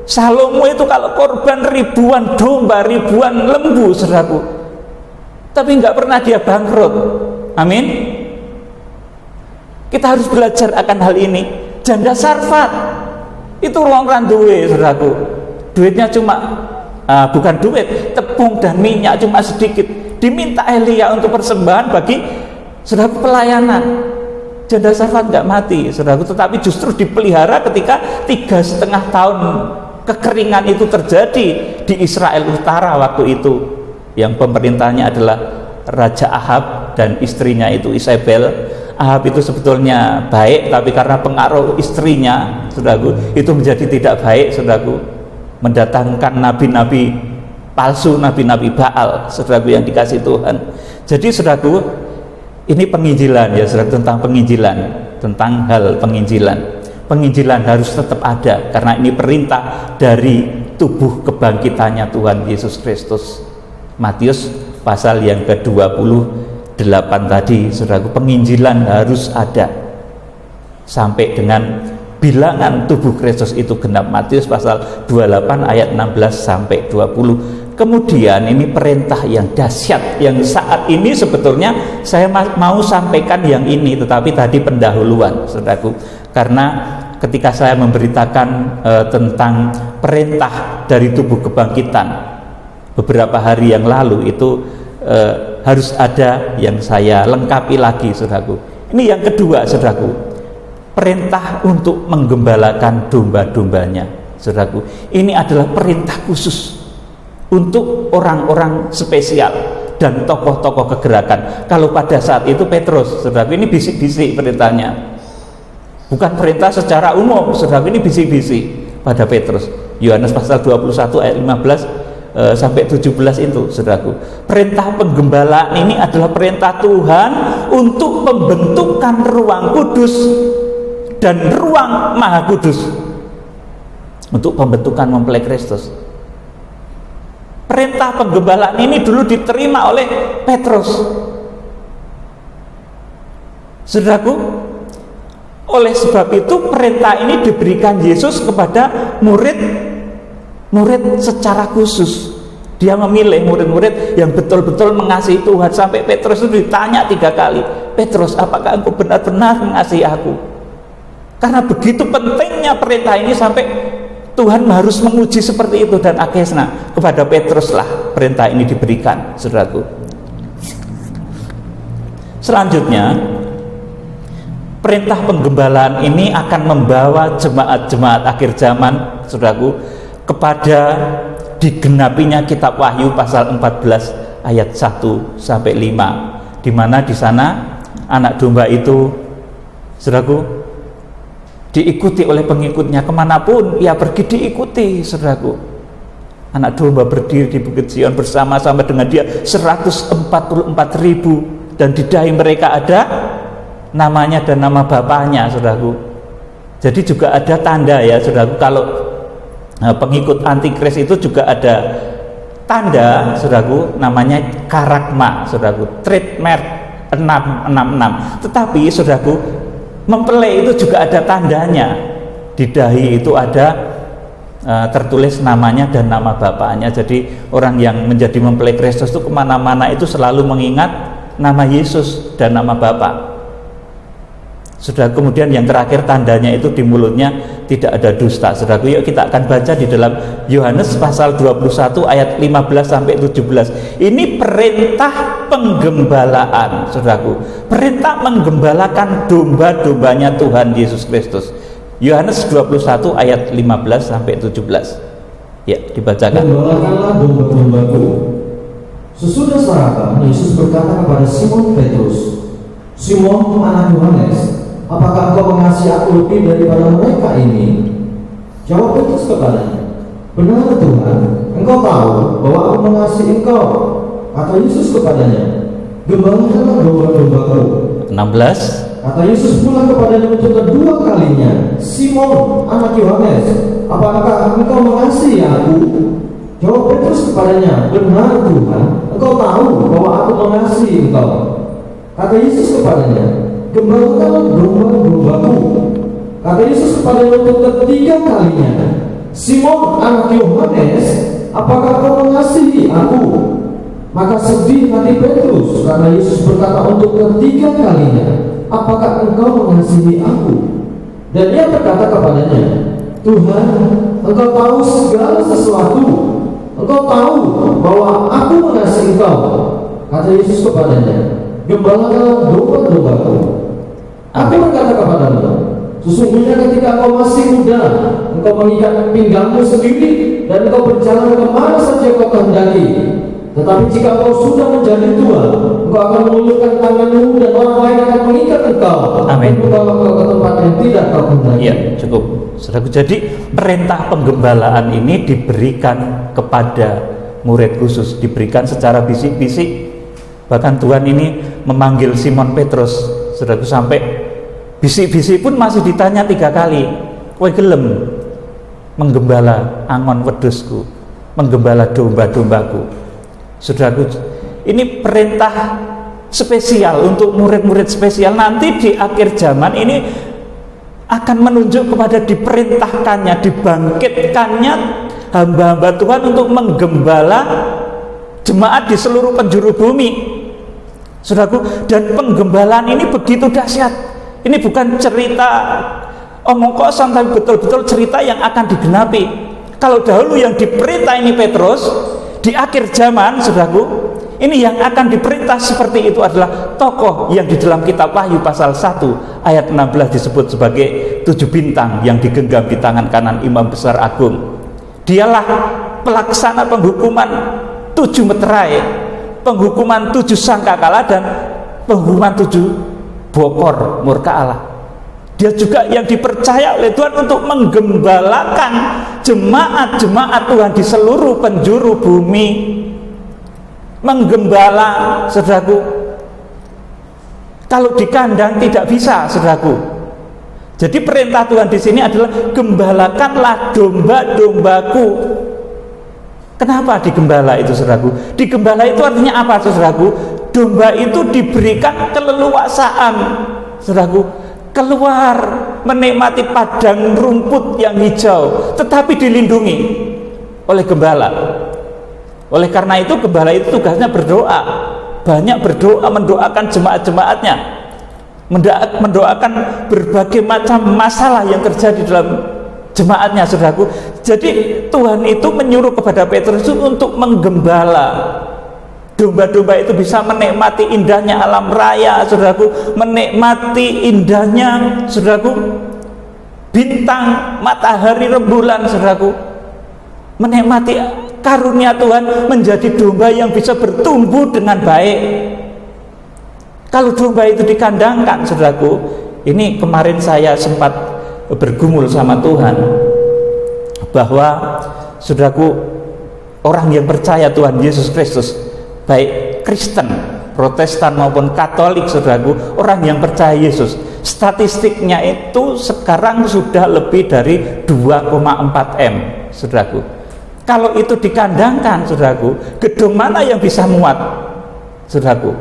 Salomo itu kalau korban ribuan domba, ribuan lembu, saudaraku, tapi nggak pernah dia bangkrut. Amin. Kita harus belajar akan hal ini. Janda Sarfat itu orang duwe, saudaraku, duitnya cuma bukan duit, tepung dan minyak cuma sedikit. Diminta Elia untuk persembahan bagi saudaraku pelayanan. Janda Sarfat nggak mati, saudaraku, tetapi justru dipelihara ketika 3,5 tahun kekeringan itu terjadi di Israel Utara waktu itu, yang pemerintahnya adalah Raja Ahab dan istrinya itu Isabel. Ahab itu sebetulnya baik, tapi karena pengaruh istrinya, saudaraku, itu menjadi tidak baik, saudaraku, mendatangkan nabi-nabi palsu, nabi-nabi Baal, saudaraku yang dikasih Tuhan. Jadi saudaraku, ini penginjilan ya, saudaraku, tentang penginjilan, tentang hal penginjilan. Penginjilan harus tetap ada karena ini perintah dari tubuh kebangkitannya Tuhan Yesus Kristus. Matius pasal yang ke-28 tadi, saudaraku, penginjilan harus ada sampai dengan bilangan tubuh Kristus itu genap. Matius pasal 28 ayat 16 sampai 20. Kemudian ini perintah yang dahsyat yang saat ini sebetulnya saya mau sampaikan yang ini, tetapi tadi pendahuluan, saudaraku, karena ketika saya memberitakan tentang perintah dari tubuh kebangkitan beberapa hari yang lalu itu harus ada yang saya lengkapi lagi, saudaraku. Ini yang kedua, saudaraku, perintah untuk menggembalakan domba-dombanya, saudaraku. Ini adalah perintah khusus untuk orang-orang spesial dan tokoh-tokoh kegerakan. Kalau pada saat itu Petrus, saudaraku, ini bisik-bisik perintahnya, bukan perintah secara umum, saudaraku, ini bisik-bisik pada Petrus. Yohanes pasal 21 ayat 15 sampai 17 itu, saudaraku. Perintah penggembalaan ini adalah perintah Tuhan untuk pembentukan ruang kudus dan ruang maha kudus, untuk pembentukan mempelai Kristus. Perintah penggembalaan ini dulu diterima oleh Petrus, saudaraku. Oleh sebab itu perintah ini diberikan Yesus kepada murid secara khusus. Dia memilih murid-murid yang betul-betul mengasihi Tuhan. Sampai Petrus itu ditanya 3 kali, Petrus, apakah engkau benar-benar mengasihi aku? Karena begitu pentingnya perintah ini sampai Tuhan harus menguji seperti itu. Dan akhirnya kepada Petrus lah perintah ini diberikan, saudaraku. Selanjutnya, perintah penggembalaan ini akan membawa jemaat-jemaat akhir zaman, saudaraku, kepada digenapinya kitab Wahyu pasal 14 ayat 1 sampai 5, di mana di sana anak domba itu, saudaraku, diikuti oleh pengikutnya kemanapun ia pergi, diikuti, saudaraku. Anak domba berdiri di Bukit Sion bersama-sama dengan dia 144.000, dan di dahi mereka ada namanya dan nama bapaknya, saudaraku. Jadi juga ada tanda ya, saudaraku, kalau pengikut antikris itu juga ada tanda, saudaraku, namanya karagma, saudaraku, trademark 666. Tetapi, saudaraku, mempelai itu juga ada tandanya. Di dahi itu ada tertulis namanya dan nama bapaknya. Jadi orang yang menjadi mempelai Kristus itu kemana-mana itu selalu mengingat nama Yesus dan nama Bapa. Sudah, kemudian yang terakhir tandanya itu di mulutnya tidak ada dusta. Saudaraku, yuk kita akan baca di dalam Yohanes pasal 21 ayat 15 sampai 17. Ini perintah penggembalaan, saudaraku. Perintah menggembalakan domba-dombanya Tuhan Yesus Kristus. Yohanes 21 ayat 15 sampai 17. Ya, dibacakan. Gembalakanlah domba-dombaku. Sesudah sarapan, Yesus berkata kepada Simon Petrus, Simon anak Yohanes, apakah engkau mengasihi aku lebih daripada mereka ini? Jawab Petrus kepadanya, benar Tuhan, engkau tahu bahwa aku mengasihi engkau. Kata Yesus kepadanya, gembalakanlah domba-dombaku. 16. Kata Yesus pula kepadanya untuk kedua kalinya, Simon, anak Yohanes, apakah engkau mengasihi aku? Jawab Petrus kepadanya, benar Tuhan, engkau tahu bahwa aku mengasihi engkau. Kata Yesus kepadanya, gembalakanlah domba-dombaku. Kata Yesus kepadanya untuk ketiga kalinya, Simon, anak Yohanes, apakah engkau mengasihi aku? Maka sedih hati Petrus karena Yesus berkata untuk ketiga kalinya, apakah engkau mengasihi aku? Dan ia berkata kepadanya, Tuhan, engkau tahu segala sesuatu. Engkau tahu bahwa aku mengasihi engkau. Kata Yesus kepadanya, gembalakanlah domba-dombaku. Aku berkata kepadamu, sesungguhnya ketika engkau masih muda, engkau mengikat pinggangmu sendiri dan engkau berjalan kemana saja kau kehendaki. Tetapi jika engkau sudah menjadi tua, engkau akan mengulurkan tanganmu dan orang lain akan mengikat engkau. Amin. Membawa engkau ke tempat yang tidak kau kehendaki. Ya, cukup. Saudaraku, jadi perintah penggembalaan ini diberikan kepada murid khusus, diberikan secara bisik-bisik. Bahkan Tuhan ini memanggil Simon Petrus, saudaraku, sampai bisik-bisik pun masih ditanya 3 kali. Kowe gelem menggembala angon wedhusku, menggembala domba-dombaku. Saudaraku, ini perintah spesial untuk murid-murid spesial. Nanti di akhir zaman ini akan menunjuk kepada diperintahkannya, dibangkitkannya hamba-hamba Tuhan untuk menggembala jemaat di seluruh penjuru bumi. Saudaraku, dan penggembalaan ini begitu dahsyat. Ini bukan cerita omong kosong, tapi betul-betul cerita yang akan digenapi. Kalau dahulu yang diperintah ini Petrus, di akhir zaman, saudaraku, ini yang akan diperintah seperti itu adalah tokoh yang di dalam kitab Wahyu pasal 1 ayat 16 disebut sebagai 7 bintang yang digenggam di tangan kanan imam besar agung. Dialah pelaksana penghukuman 7 meterai, penghukuman 7 sangkakala, dan penghukuman 7 bokor murka Allah. Dia juga yang dipercaya oleh Tuhan untuk menggembalakan jemaat-jemaat Tuhan di seluruh penjuru bumi. Menggembala, saudaraku, kalau di kandang tidak bisa, saudaraku. Jadi perintah Tuhan di sini adalah gembalakanlah domba-dombaku. Kenapa digembala itu, saudaraku? Digembala itu artinya apa, saudaraku? Domba itu diberikan keleluasaan, saudaraku, keluar menikmati padang rumput yang hijau, tetapi dilindungi oleh gembala. Oleh karena itu gembala itu tugasnya berdoa, banyak berdoa, mendoakan jemaat-jemaatnya, mendoakan berbagai macam masalah yang terjadi dalam jemaatnya, saudaraku. Jadi Tuhan itu menyuruh kepada Petrus untuk menggembala domba-domba itu, bisa menikmati indahnya alam raya, saudaraku, menikmati indahnya, saudaraku, bintang, matahari, rembulan, saudaraku, menikmati karunia Tuhan menjadi domba yang bisa bertumbuh dengan baik. Kalau domba itu dikandangkan, saudaraku, ini kemarin saya sempat bergumul sama Tuhan bahwa, saudaraku, orang yang percaya Tuhan Yesus Kristus, baik Kristen, Protestan maupun Katolik, saudaraku, orang yang percaya Yesus, statistiknya itu sekarang sudah lebih dari 2,4 M, saudaraku. Kalau itu dikandangkan, saudaraku, gedung mana yang bisa muat, saudaraku?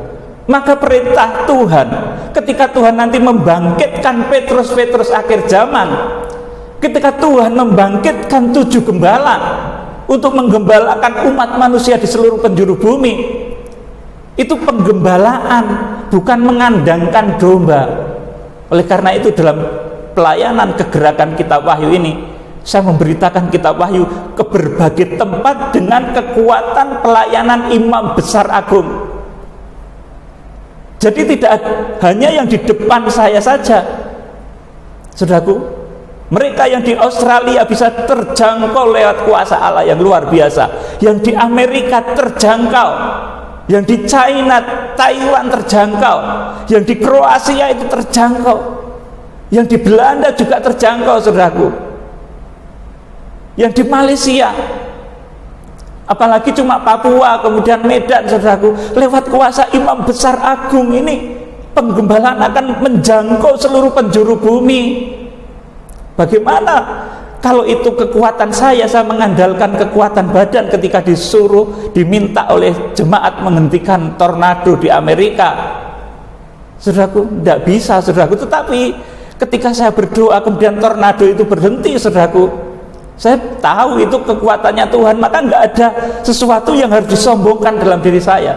Maka perintah Tuhan, ketika Tuhan nanti membangkitkan Petrus akhir zaman, ketika Tuhan membangkitkan 7 gembala untuk menggembalakan umat manusia di seluruh penjuru bumi, itu penggembalaan, bukan mengandangkan domba. Oleh karena itu dalam pelayanan kegerakan kitab Wahyu ini, saya memberitakan kitab Wahyu ke berbagai tempat dengan kekuatan pelayanan imam besar agung. Jadi tidak hanya yang di depan saya saja, saudaraku, mereka yang di Australia bisa terjangkau lewat kuasa Allah yang luar biasa, yang di Amerika terjangkau, yang di China, Taiwan terjangkau, yang di Kroasia itu terjangkau, yang di Belanda juga terjangkau, saudaraku, yang di Malaysia, Apalagi cuma Papua, kemudian Medan, saudaraku. Lewat kuasa imam besar agung ini, penggembalaan akan menjangkau seluruh penjuru bumi. Bagaimana kalau itu kekuatan saya mengandalkan kekuatan badan ketika disuruh, diminta oleh jemaat menghentikan tornado di Amerika? Saudaraku, tidak bisa, saudaraku. Tetapi ketika saya berdoa kemudian tornado itu berhenti, saudaraku, saya tahu itu kekuatannya Tuhan. Maka nggak ada sesuatu yang harus disombongkan dalam diri saya.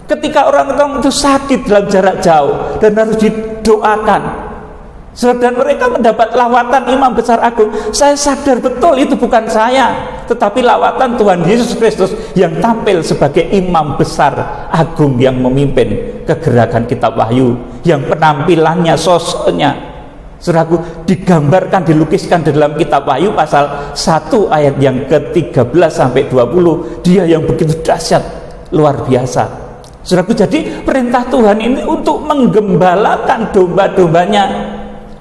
Ketika orang-orang itu sakit dalam jarak jauh dan harus didoakan, dan mereka mendapat lawatan imam besar agung, saya sadar betul itu bukan saya, tetapi lawatan Tuhan Yesus Kristus yang tampil sebagai imam besar agung yang memimpin kegerakan kitab Wahyu, yang penampilannya, sosoknya, saudaraku, digambarkan, dilukiskan di dalam kitab Wahyu pasal 1 ayat yang ke-13 sampai 20. Dia yang begitu dahsyat, luar biasa, saudaraku. Jadi perintah Tuhan ini untuk menggembalakan domba-dombanya.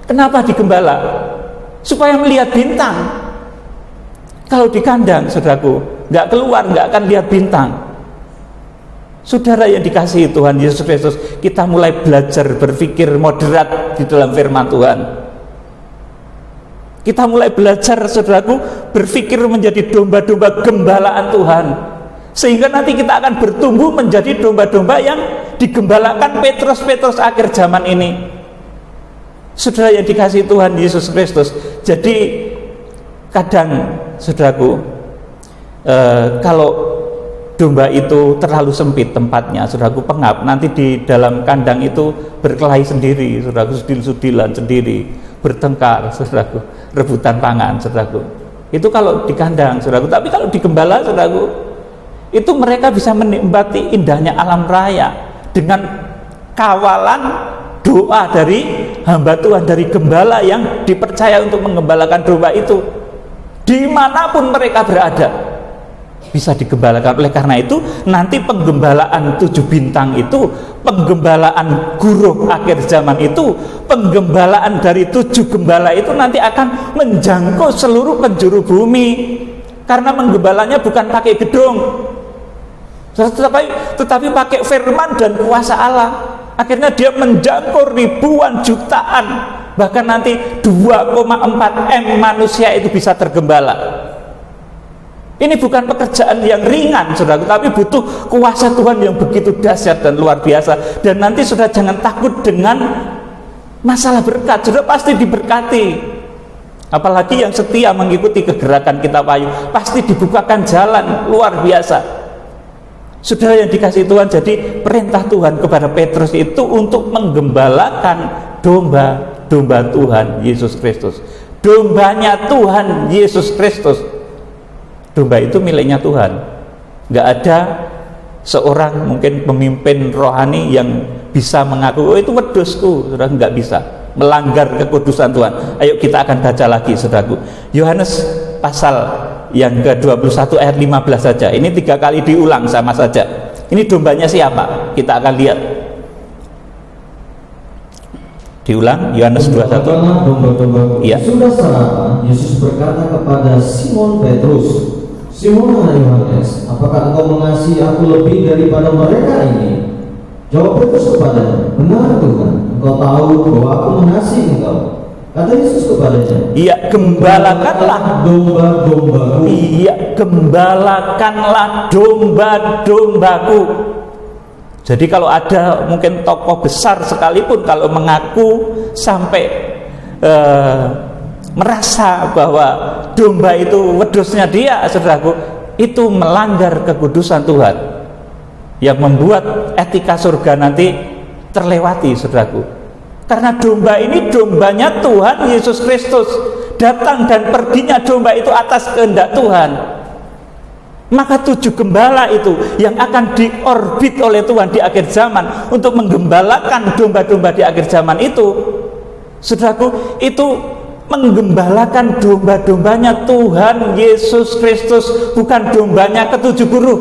Kenapa digembala? Supaya melihat bintang. Kalau di kandang, saudaraku, nggak keluar, nggak akan lihat bintang. Saudara yang dikasihi Tuhan Yesus Kristus, kita mulai belajar berpikir moderat di dalam firman Tuhan. Kita mulai belajar, saudaraku, berpikir menjadi domba-domba gembalaan Tuhan, sehingga nanti kita akan bertumbuh menjadi domba-domba yang digembalakan Petrus-Petrus akhir zaman ini. Saudara yang dikasihi Tuhan Yesus Kristus, jadi kadang, saudaraku, kalau domba itu terlalu sempit tempatnya, saudaraku, pengap, nanti di dalam kandang itu berkelahi sendiri, saudaraku, sudil-sudilan sendiri, bertengkar, saudaraku, rebutan pangan, saudaraku. Itu kalau di kandang, saudaraku. Tapi kalau di gembala, saudaraku, itu mereka bisa menikmati indahnya alam raya dengan kawalan doa dari hamba Tuhan, dari gembala yang dipercaya untuk menggembalakan domba itu. Dimanapun mereka berada bisa digembalakan. Oleh karena itu nanti penggembalaan 7 bintang itu, penggembalaan guru akhir zaman itu, penggembalaan dari 7 gembala itu nanti akan menjangkau seluruh penjuru bumi. Karena menggembalanya bukan pakai gedung, tetapi pakai firman dan kuasa Allah. Akhirnya dia menjangkau ribuan, jutaan, bahkan nanti 2,4 M manusia itu bisa tergembala. Ini bukan pekerjaan yang ringan, saudara, tapi butuh kuasa Tuhan yang begitu dahsyat dan luar biasa. Dan nanti sudah jangan takut dengan masalah berkat, sudah pasti diberkati. Apalagi yang setia mengikuti kegerakan kitab Wahyu, pasti dibukakan jalan luar biasa. Saudara yang dikasihi Tuhan, jadi perintah Tuhan kepada Petrus itu untuk menggembalakan domba-domba Tuhan Yesus Kristus. Dombanya Tuhan Yesus Kristus. Domba itu miliknya Tuhan. Nggak ada seorang mungkin pemimpin rohani yang bisa mengaku, oh itu wedusku, saudara, nggak bisa. Melanggar kekudusan Tuhan. Ayo kita akan baca lagi, saudaraku. Yohanes pasal yang ke-21 ayat 15 saja. Ini 3 kali diulang sama saja. Ini dombanya siapa? Kita akan lihat. Diulang, Yohanes 21. Iya. Sudah selama Yesus berkata kepada Simon Petrus, Simon anak Yohanes, apakah engkau mengasihi aku lebih daripada mereka ini? Jawab Petrus kepadanya, benar Tuhan, engkau tahu bahwa aku mengasihi engkau. Kata Yesus kepadanya, iya, gembalakanlah domba-dombaku. Iya, gembalakanlah domba-dombaku. Jadi kalau ada mungkin tokoh besar sekalipun, kalau mengaku sampai merasa bahwa domba itu wedusnya dia, saudaraku, itu melanggar kekudusan Tuhan yang membuat etika surga nanti terlewati, saudaraku. Karena domba ini dombanya Tuhan Yesus Kristus. Datang dan perginya domba itu atas kehendak Tuhan. Maka 7 gembala itu yang akan diorbit oleh Tuhan di akhir zaman untuk menggembalakan domba-domba di akhir zaman itu, saudaraku, itu menggembalakan domba-dombanya Tuhan Yesus Kristus, bukan dombanya ke-7 guru.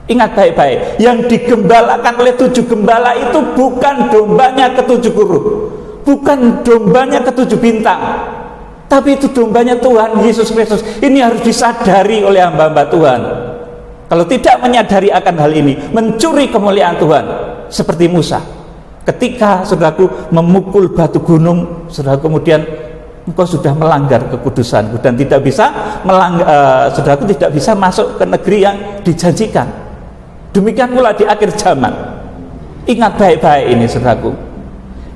Ingat baik-baik, yang digembalakan oleh 7 gembala itu bukan dombanya ke-7 guru, bukan dombanya ke-7 bintang, Tapi itu dombanya Tuhan Yesus Kristus. Ini harus disadari oleh hamba-hamba Tuhan. Kalau tidak menyadari akan hal ini, mencuri kemuliaan Tuhan seperti Musa. Ketika saudaraku memukul batu gunung, saudaraku, kemudian engkau sudah melanggar kekudusanku dan tidak bisa saudaraku tidak bisa masuk ke negeri yang dijanjikan. Demikian pula di akhir zaman. Ingat baik-baik ini saudaraku,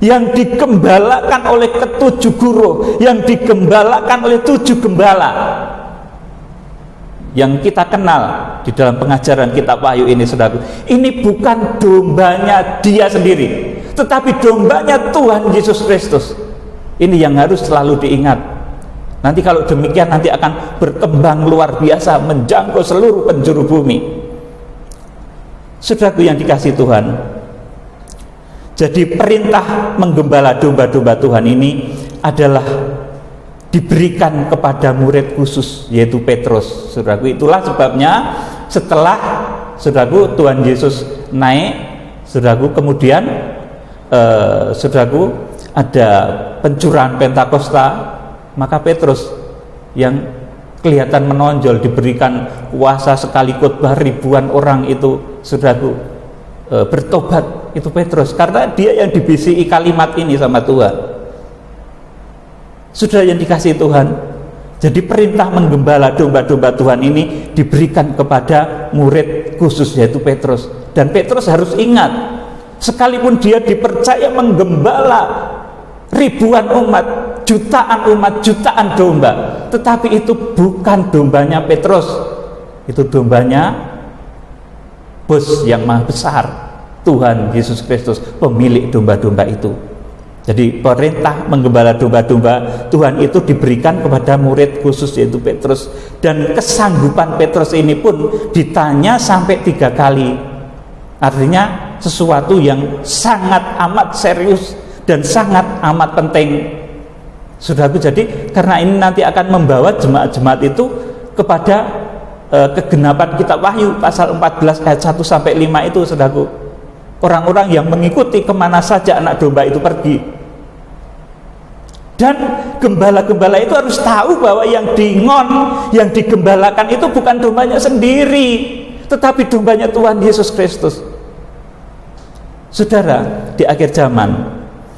yang digembalakan oleh ketujuh guru, yang digembalakan oleh 7 gembala yang kita kenal di dalam pengajaran kitab Wahyu ini saudaraku, ini bukan dombanya dia sendiri, tetapi dombanya Tuhan Yesus Kristus. Ini yang harus selalu diingat. Nanti kalau demikian nanti akan berkembang luar biasa, menjangkau seluruh penjuru bumi. Saudaraku yang dikasihi Tuhan, jadi perintah menggembala domba-domba Tuhan ini adalah diberikan kepada murid khusus, yaitu Petrus. Saudaraku, itulah sebabnya setelah saudaraku Tuhan Yesus naik, saudaraku, kemudian saudaraku ada pencurahan Pentakosta, maka Petrus yang kelihatan menonjol, diberikan kuasa sekali khotbah ribuan orang itu saudaraku bertobat, itu Petrus, karena dia yang dibisiki kalimat ini sama Tuhan. Saudara yang dikasihi Tuhan, jadi perintah menggembala domba-domba Tuhan ini diberikan kepada murid khusus, yaitu Petrus. Dan Petrus harus ingat, sekalipun dia dipercaya menggembala ribuan umat, jutaan domba, tetapi itu bukan dombanya Petrus, itu dombanya Bos yang maha besar, Tuhan Yesus Kristus, pemilik domba-domba itu. Jadi perintah menggembala domba-domba Tuhan itu diberikan kepada murid khusus, yaitu Petrus. Dan kesanggupan Petrus ini pun ditanya sampai 3 kali. Artinya sesuatu yang sangat amat serius dan sangat amat penting. Saudaraku, jadi karena ini nanti akan membawa jemaat-jemaat itu kepada kegenapan kitab Wahyu pasal 14 ayat 1 sampai 5 itu, saudaraku. Orang-orang yang mengikuti kemana saja anak domba itu pergi. Dan gembala-gembala itu harus tahu bahwa yang diingon, yang digembalakan itu bukan dombanya sendiri, tetapi dombanya Tuhan Yesus Kristus. Saudara, di akhir zaman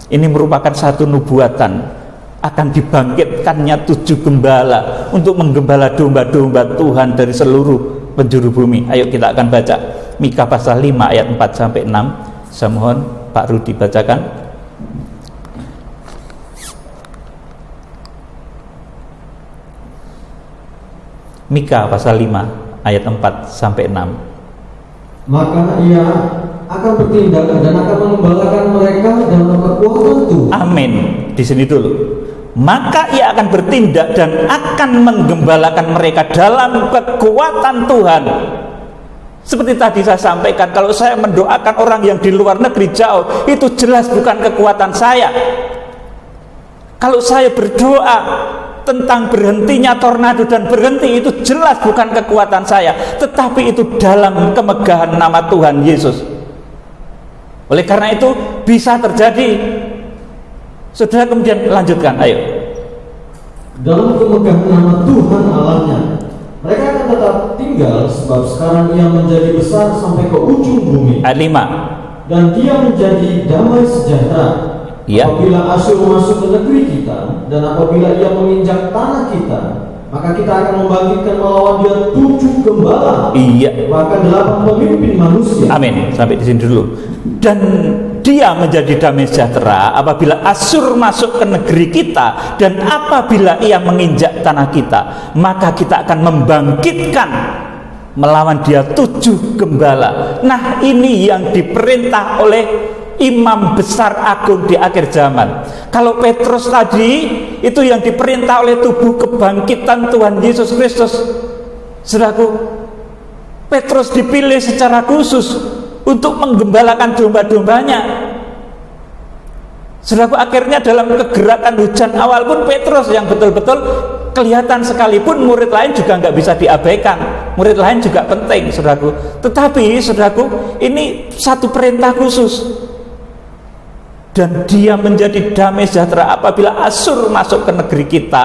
ini merupakan satu nubuatan, akan dibangkitkannya 7 gembala untuk menggembala domba-domba Tuhan dari seluruh penjuru bumi. Ayo kita akan baca Mika pasal 5 ayat 4 sampai 6. Saya mohon Pak Rudi bacakan. Mika pasal 5 ayat 4 sampai 6. Maka ia akan bertindak dan akan mengembalakan mereka dalam kekuatan Tuhan. Amin. Di sini dulu. Maka ia akan bertindak dan akan menggembalakan mereka dalam kekuatan Tuhan. Seperti tadi saya sampaikan, kalau saya mendoakan orang yang di luar negeri jauh, itu jelas bukan kekuatan saya. Kalau saya berdoa tentang berhentinya tornado dan berhenti, itu jelas bukan kekuatan saya, tetapi itu dalam kemegahan nama Tuhan Yesus. Oleh karena itu bisa terjadi. Saudara kemudian lanjutkan, ayo. Dalam kemegahan nama Tuhan Allahnya, mereka akan tetap tinggal, sebab sekarang ia menjadi besar sampai ke ujung bumi. Ayat 5. Dan dia menjadi damai sejahtera. Ya. Apabila Asyur masuk ke negeri kita, dan apabila ia menginjak tanah kita, maka kita akan membangkitkan melawan dia 7 gembala. Iya. Bahkan 8 pemimpin manusia. Amin. Sampai di sini dulu. Dan dia menjadi damai sejahtera apabila Asyur masuk ke negeri kita, dan apabila ia menginjak tanah kita, maka kita akan membangkitkan melawan dia 7 gembala. Nah, ini yang diperintah oleh imam besar agung di akhir zaman. Kalau Petrus tadi itu yang diperintah oleh tubuh kebangkitan Tuhan Yesus Kristus. Saudaraku, Petrus dipilih secara khusus untuk menggembalakan domba-dombanya. Saudaraku, akhirnya dalam kegerakan hujan awal pun Petrus yang betul-betul kelihatan, sekalipun murid lain juga nggak bisa diabaikan. Murid lain juga penting, saudaraku. Tetapi, saudaraku, ini satu perintah khusus. dan dia menjadi damai sejahtera apabila Asyur masuk ke negeri kita,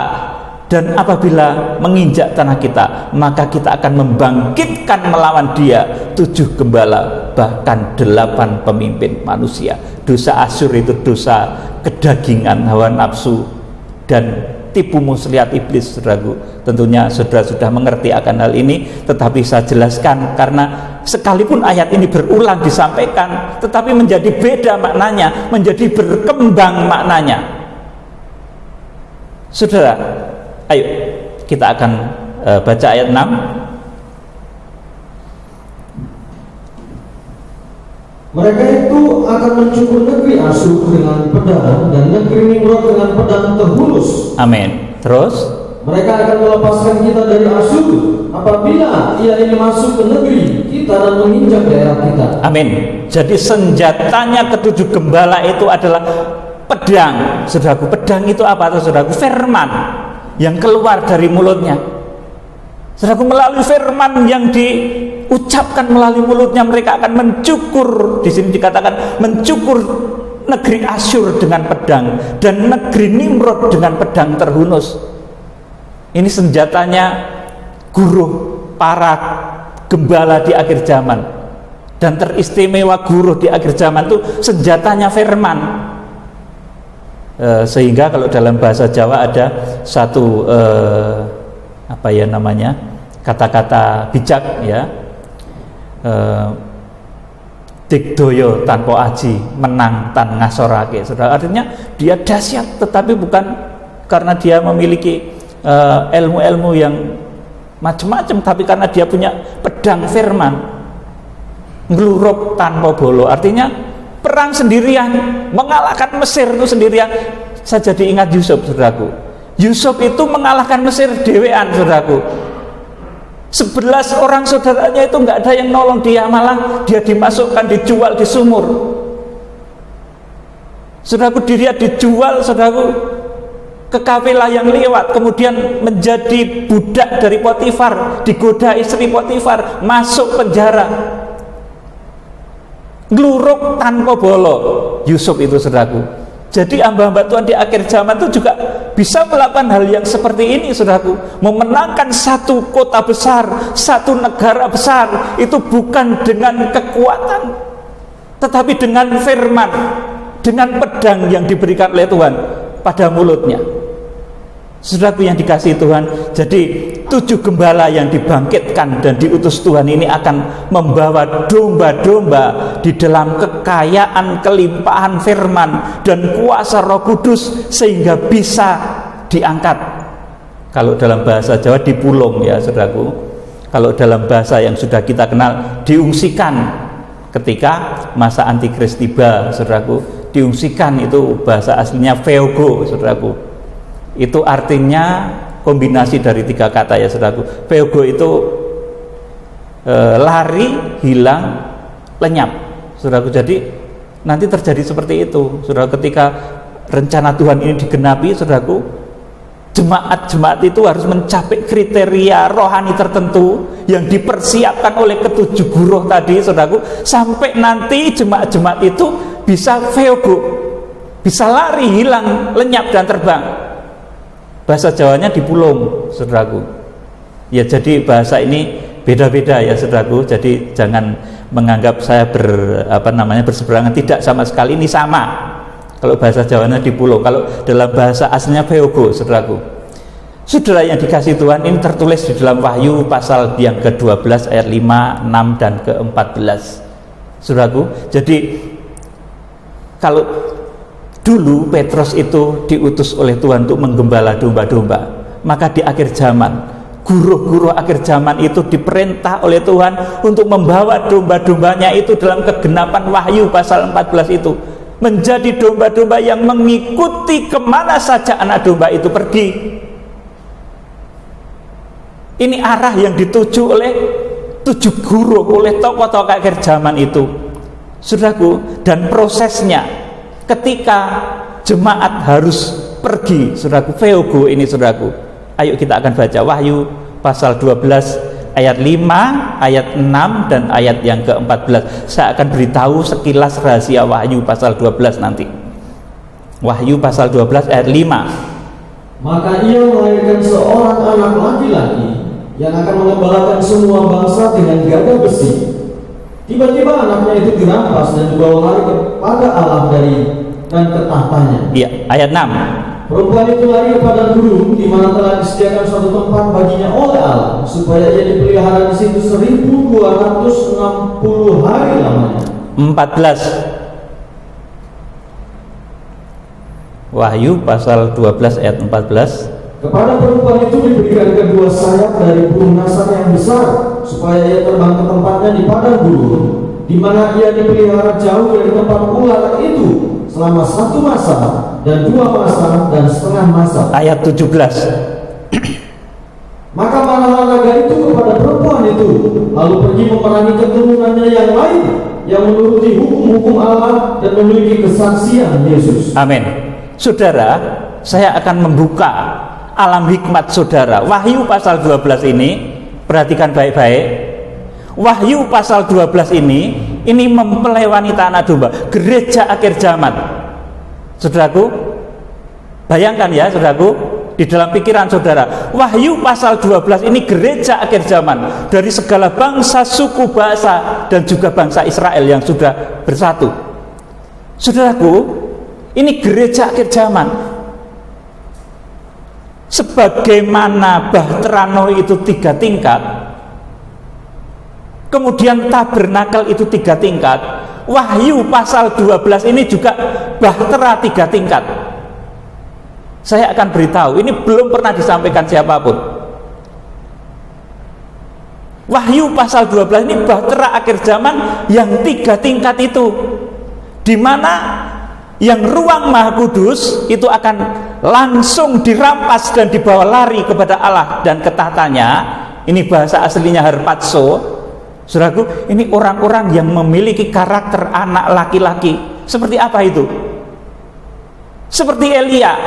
dan apabila menginjak tanah kita, maka kita akan membangkitkan melawan dia 7 gembala, bahkan 8 pemimpin manusia. Dosa Asyur itu dosa kedagingan, hawa nafsu, dan tipu muslihat iblis, saudaraku. Tentunya saudara sudah mengerti akan hal ini, tetapi saya jelaskan karena sekalipun ayat ini berulang disampaikan, tetapi menjadi beda maknanya, menjadi berkembang maknanya. Saudara, ayo kita akan baca ayat 6. Mereka itu akan mencukur negeri Asyur dengan pedang, dan negeri Nimrod dengan pedang terhunus. Amin. Terus, mereka akan melepaskan kita dari Asyur apabila ia ini masuk ke negeri kita dan menginjak daerah kita. amin. Jadi senjatanya ketujuh gembala itu adalah pedang, saudaraku. Pedang itu apa, saudaraku? Firman yang keluar dari mulutnya, saudaraku. Melalui firman yang diucapkan melalui mulutnya, mereka akan mencukur. Di sini dikatakan mencukur negeri Asyur dengan pedang, dan negeri Nimrod dengan pedang terhunus. Ini senjatanya guruh para gembala di akhir zaman, dan teristimewa guruh di akhir zaman itu senjatanya firman. Sehingga kalau dalam bahasa Jawa ada satu apa ya namanya, kata-kata bijak ya, digdoyo tanpa aji, menang tan ngasorake. Saudara, artinya dia dahsyat, tetapi bukan karena dia memiliki ilmu-ilmu yang macam-macam, tapi karena dia punya pedang firman, ngelurup tanpa bolo. Artinya perang sendirian, mengalahkan Mesir itu sendirian. Saya jadi ingat Yusuf, saudaraku. Yusuf itu mengalahkan Mesir dewean, saudaraku. 11 orang saudaranya itu nggak ada yang nolong dia, malah dia dimasukkan, dijual di sumur. Saudaraku, dia dijual, saudaraku, ke kafilah yang lewat, kemudian menjadi budak dari Potifar, digoda istri Potifar, masuk penjara, ngeluruk tanpa bolo. Yusuf itu, saudaraku. Jadi hamba-hamba Tuhan di akhir zaman itu juga bisa melakukan hal yang seperti ini, saudaraku. Memenangkan satu kota besar, satu negara besar, itu bukan dengan kekuatan, tetapi dengan firman, dengan pedang yang diberikan oleh Tuhan pada mulutnya. Saudaraku yang dikasihi Tuhan, jadi 7 gembala yang dibangkitkan dan diutus Tuhan ini akan membawa domba-domba di dalam kekayaan, kelimpahan firman dan kuasa Roh Kudus, sehingga bisa diangkat. Kalau dalam bahasa Jawa dipulung ya, saudaraku. Kalau dalam bahasa yang sudah kita kenal, diungsikan ketika masa antikris tiba, saudaraku. Diungsikan itu bahasa aslinya veogo, saudaraku. Itu artinya kombinasi dari 3 kata ya, saudaraku. Veogo itu lari, hilang, lenyap, saudaraku. Jadi nanti terjadi seperti itu, saudara. Ketika rencana Tuhan ini digenapi, saudaraku, jemaat-jemaat itu harus mencapai kriteria rohani tertentu yang dipersiapkan oleh ke-7 guruh tadi, saudaraku, sampai nanti jemaat-jemaat itu bisa veogo, bisa lari, hilang, lenyap, dan terbang. Bahasa Jawanya dipulung, saudaraku. Ya, jadi bahasa ini beda-beda ya, saudaraku. Jadi jangan menganggap saya berseberangan, tidak, sama sekali ini sama. Kalau bahasa Jawanya dipulung, kalau dalam bahasa aslinya veogo, saudaraku. Saudara yang dikasihi Tuhan, ini tertulis di dalam Wahyu pasal yang ke-12 ayat 5, 6 dan ke-14, saudaraku. Jadi kalau dulu Petrus itu diutus oleh Tuhan untuk menggembala domba-domba, maka di akhir zaman, guru-guru akhir zaman itu diperintah oleh Tuhan untuk membawa domba-dombanya itu dalam kegenapan Wahyu pasal 14 itu, menjadi domba-domba yang mengikuti kemana saja anak domba itu pergi. Ini arah yang dituju oleh 7 guru, oleh tokoh-tokoh akhir zaman itu, saudaraku. Dan prosesnya ketika jemaat harus pergi, saudaraku, veogo ini, saudaraku. Ayo kita akan baca Wahyu pasal 12 ayat 5, ayat 6 dan ayat yang ke-14. Saya akan beritahu sekilas rahasia Wahyu pasal 12 nanti. Wahyu pasal 12 ayat 5. Maka ia melahirkan seorang anak laki-laki yang akan mengembalakan semua bangsa dengan gada besi. Tiba-tiba anaknya itu dirampas dan dibawa lari kepada Allah dan ke tahtanya. Iya, ayat 6. Perempuan itu lari ke padang gurun di mana telah disediakan suatu tempat baginya oleh Allah, supaya ia dipelihara di situ 1260 hari lamanya. 14. Wahyu pasal 12 ayat 14. Kepada perempuan itu diberikan kedua sayap dari burung nasar yang besar, supaya ia terbang ke tempatnya di padang gurun, di mana ia dipelihara jauh dari tempat ular itu selama 1 masa dan 2 masa dan setengah masa. Ayat 17. Maka marahlah naga itu kepada perempuan itu, lalu pergi memerangi keturunannya yang lain, yang menuruti hukum-hukum Allah dan memiliki kesaksian Yesus. Amin. Saudara, saya akan membuka alam hikmat saudara. Wahyu pasal 12 ini, perhatikan baik-baik. Wahyu pasal 12 ini mempelai wanita anak domba, gereja akhir zaman. Saudaraku, bayangkan ya saudaraku, di dalam pikiran saudara, Wahyu pasal 12 ini gereja akhir zaman, dari segala bangsa, suku, bahasa, dan juga bangsa Israel yang sudah bersatu. Saudaraku, ini gereja akhir zaman. Sebagaimana Bahtera Noi itu 3 tingkat, kemudian tabernakel itu 3 tingkat, Wahyu pasal 12 ini juga Bahtera 3 tingkat. Saya akan beritahu, ini belum pernah disampaikan siapapun. Wahyu pasal 12 ini Bahtera akhir zaman yang 3 tingkat itu, di mana yang ruang Maha Kudus itu akan langsung dirampas dan dibawa lari kepada Allah dan ke tahtanya. Ini bahasa aslinya harpazo. Saudaraku, ini orang-orang yang memiliki karakter anak laki-laki. Seperti apa itu? Seperti Elia,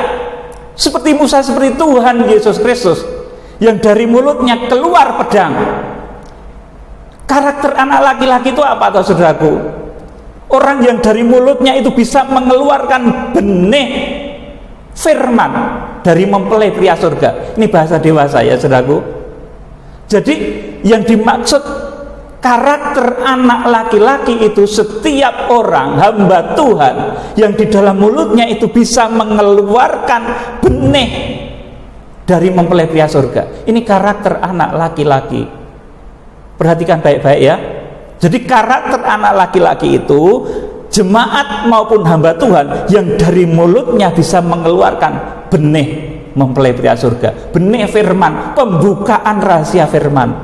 seperti Musa, seperti Tuhan Yesus Kristus, yang dari mulutnya keluar pedang. Karakter anak laki-laki itu apa toh saudaraku? Orang yang dari mulutnya itu bisa mengeluarkan benih firman dari mempelai pria surga. Ini bahasa dewasa ya saudaraku. Jadi yang dimaksud karakter anak laki-laki itu setiap orang hamba Tuhan yang di dalam mulutnya itu bisa mengeluarkan benih dari mempelai pria surga. Ini karakter anak laki-laki. Perhatikan baik-baik ya. Jadi karakter anak laki-laki itu jemaat maupun hamba Tuhan yang dari mulutnya bisa mengeluarkan benih mempelai pria surga, benih firman, pembukaan rahasia firman.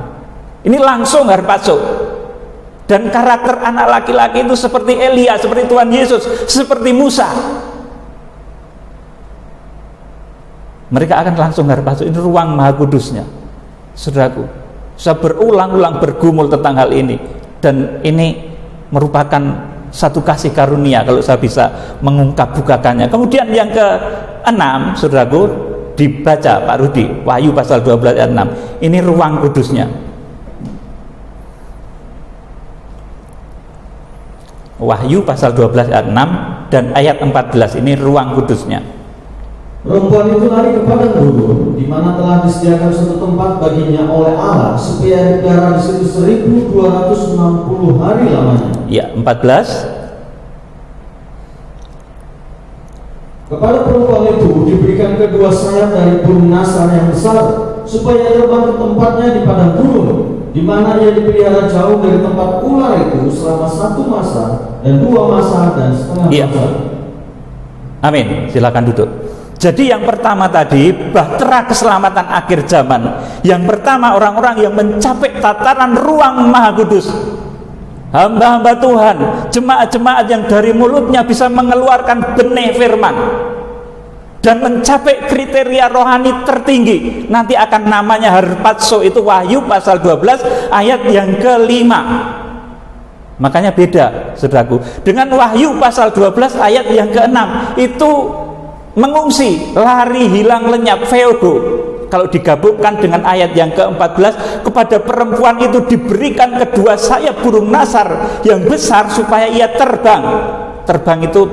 Ini langsung harpazo. Dan karakter anak laki-laki itu seperti Elia, seperti Tuhan Yesus, seperti Musa. Mereka akan langsung harpazo. Ini ruang Maha Kudusnya. Saudaraku, saya berulang-ulang bergumul tentang hal ini. Dan ini merupakan satu kasih karunia kalau saya bisa mengungkap bukakannya. Kemudian yang ke-6, saudaraku, dibaca Pak Rudi, Wahyu pasal 12 ayat 6. Ini ruang kudusnya. Wahyu pasal 12 ayat 6 dan ayat 14, ini ruang kudusnya. Perempuan itu lari ke padang gurun, di mana telah disediakan suatu tempat baginya oleh Allah, supaya dipelihara di situ 1260 hari lamanya. Ya, 14. Kepada perempuan itu diberikan kedua sayap dari burung nasar yang besar, supaya terbang ke tempatnya di padang gurun, di mana ia dipelihara jauh dari tempat ular itu selama 1 masa dan 2 masa dan setengah masa. Amin. Silakan duduk. Jadi yang pertama tadi, bahtera keselamatan akhir zaman. Yang pertama, orang-orang yang mencapai tataran ruang Maha Kudus, hamba-hamba Tuhan, jemaat-jemaat yang dari mulutnya bisa mengeluarkan benih firman dan mencapai kriteria rohani tertinggi. Nanti akan namanya harpazo. Itu Wahyu pasal 12 ayat yang ke-5. Makanya beda saudaraku dengan Wahyu pasal 12 ayat yang ke-6. Itu mengungsi, lari, hilang, lenyap, feogo. Kalau digabungkan dengan ayat yang ke-14, kepada perempuan itu diberikan kedua sayap burung nasar yang besar supaya ia terbang. Terbang itu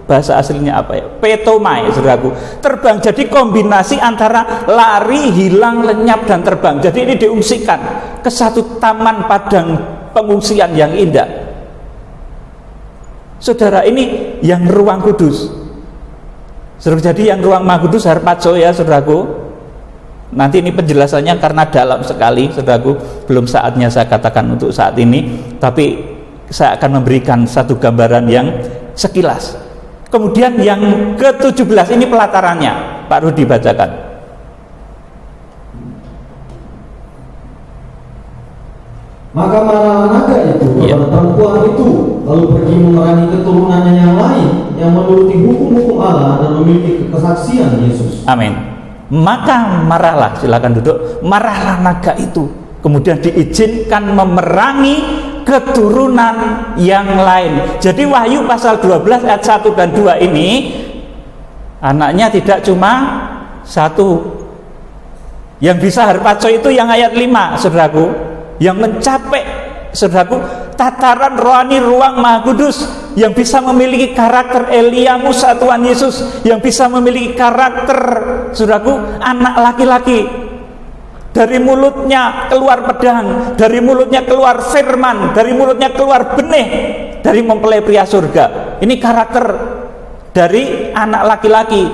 bahasa aslinya apa ya? Petomai, saudaraku. Terbang, jadi kombinasi antara lari, hilang, lenyap, dan terbang. Jadi ini diungsikan ke satu taman padang pengungsian yang indah. Saudara, ini yang ruang kudus. Saudara, jadi yang ruang Maha Kudus harpazo ya, saudaraku. Nanti ini penjelasannya karena dalam sekali, saudaraku. Belum saatnya saya katakan untuk saat ini, tapi saya akan memberikan satu gambaran yang sekilas. Kemudian yang ke-17 ini pelatarannya, Pak Rudi bacakan. Maka marah naga itu kepada perempuan itu, lalu pergi memerangi keturunannya yang lain yang menuruti hukum-hukum Allah dan memiliki kesaksian Yesus. Amin. Maka marahlah, silakan duduk. Marahlah naga itu, kemudian diizinkan memerangi keturunan yang lain. Jadi Wahyu pasal 12 ayat 1 dan 2 ini anaknya tidak cuma satu. Yang bisa harpazo itu yang ayat 5, saudaraku, yang mencapai, saudaraku, tataran rohani ruang Maha Kudus, yang bisa memiliki karakter Elia Musa Tuhan Yesus, yang bisa memiliki karakter, saudaraku, anak laki-laki. Dari mulutnya keluar pedang, dari mulutnya keluar firman, dari mulutnya keluar benih, dari mempelai pria surga. Ini karakter dari anak laki-laki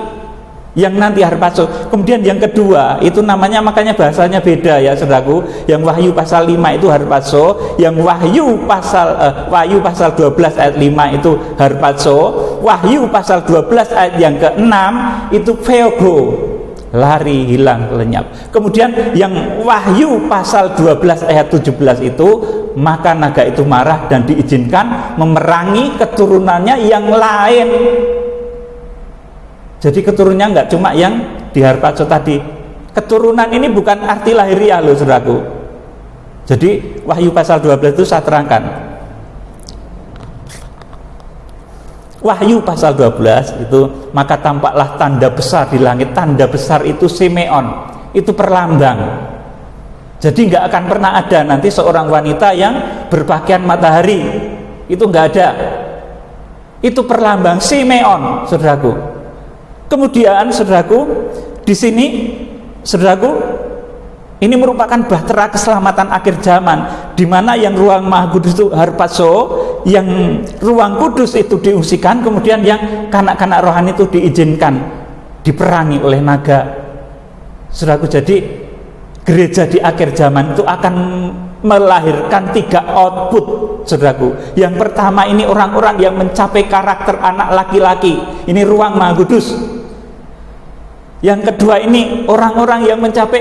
yang nanti harpazo. Kemudian yang kedua itu namanya, makanya bahasanya beda ya, saudaraku. Yang Wahyu pasal 5 itu harpazo, yang Wahyu pasal 12 ayat 5 itu harpazo, Wahyu pasal 12 ayat yang ke-6 itu theogo, lari, hilang, lenyap. Kemudian yang Wahyu pasal 12 ayat 17 itu, maka naga itu marah dan diizinkan memerangi keturunannya yang lain. Jadi keturunannya nggak cuma yang di harpazo tadi. Keturunan ini bukan arti lahiriah loh, saudaraku. Jadi Wahyu pasal 12 itu saya terangkan. Wahyu pasal 12 itu, maka tampaklah tanda besar di langit. Tanda besar itu Simeon, itu perlambang. Jadi nggak akan pernah ada nanti seorang wanita yang berpakaian matahari, itu nggak ada. Itu perlambang Simeon, saudaraku. Kemudian, saudaraku, di sini, saudaraku, ini merupakan bahtera keselamatan akhir zaman, di mana yang ruang Maha Kudus itu harpazo, yang ruang kudus itu diungsikan, kemudian yang kanak-kanak rohani itu diizinkan diperangi oleh naga. Saudaraku, jadi gereja di akhir zaman itu akan melahirkan 3 output, saudaraku. Yang pertama ini orang-orang yang mencapai karakter anak laki-laki, ini ruang Maha Kudus. Yang kedua ini orang-orang yang mencapai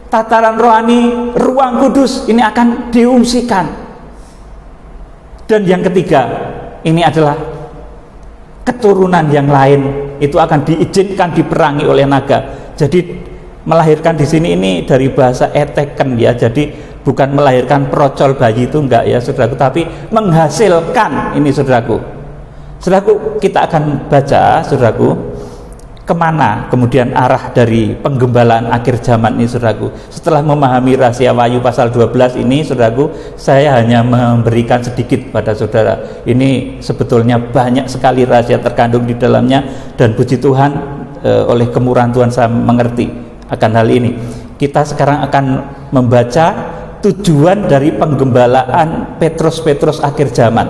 tataran rohani ruang kudus, ini akan diungsikan. Dan yang ketiga ini adalah keturunan yang lain, itu akan diizinkan diperangi oleh naga. Jadi melahirkan di sini ini dari bahasa eteken ya, jadi bukan melahirkan procol bayi, itu enggak ya, saudaraku, tapi menghasilkan. Ini, saudaraku. Saudaraku, kita akan baca, saudaraku, kemana kemudian arah dari penggembalaan akhir zaman ini, saudaraku. Setelah memahami rahasia Wahyu pasal 12 ini, saudaraku, saya hanya memberikan sedikit pada saudara. Ini sebetulnya banyak sekali rahasia terkandung di dalamnya, dan puji Tuhan oleh kemurahan Tuhan saya mengerti akan hal ini. Kita sekarang akan membaca tujuan dari penggembalaan Petrus akhir zaman.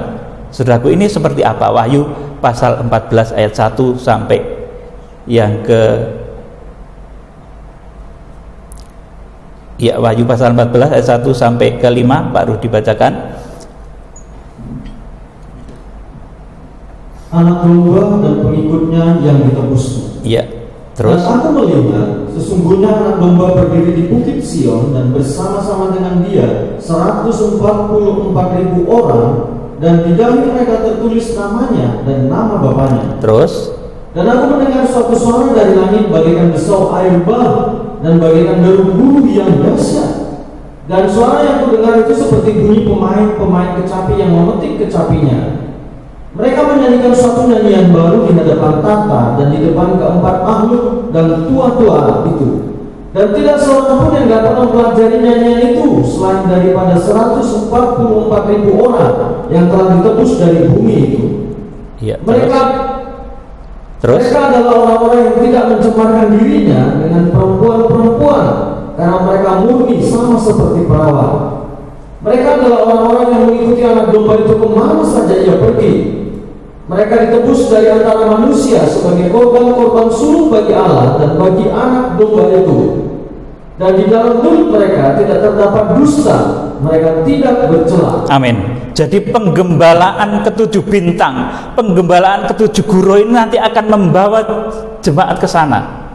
Saudaraku, ini seperti apa? Wahyu pasal 14 ayat 1 sampai yang Wahyu pasal 14 ayat 1 sampai ke 5, Pak Ruh dibacakan. Anak domba dan pengikutnya yang ditebusnya. Iya, terus. Dan aku melihat sesungguhnya anak domba berdiri di bukit Sion, dan bersama-sama dengan dia 144.000 orang, dan di dahi mereka tertulis namanya dan nama bapaknya. Terus. Dan aku mendengar suatu suara dari langit bagaikan desau air bah dan bagaikan deru bulu yang dahsyat. Dan suara yang kudengar itu seperti bunyi pemain kecapi yang memetik kecapinya. Mereka menyanyikan suatu nyanyian baru di hadapan tata dan di depan keempat makhluk dan tua-tua itu. Dan tidak seorang pun yang dapat mempelajari nyanyian itu selain daripada 144.000 orang yang telah ditebus dari bumi itu. Ya, mereka Terus? Mereka adalah orang-orang yang tidak mencemarkan dirinya dengan perempuan-perempuan, karena mereka murni sama seperti perawan. Mereka adalah orang-orang yang mengikuti anak domba itu kemana saja ia pergi. Mereka ditebus dari antara manusia sebagai korban-korban suluh bagi Allah dan bagi anak domba itu. Dan di dalam mulut mereka tidak terdapat dusta, mereka tidak bercela. Amin. Jadi penggembalaan ketujuh bintang, penggembalaan ketujuh guru ini nanti akan membawa jemaat ke sana.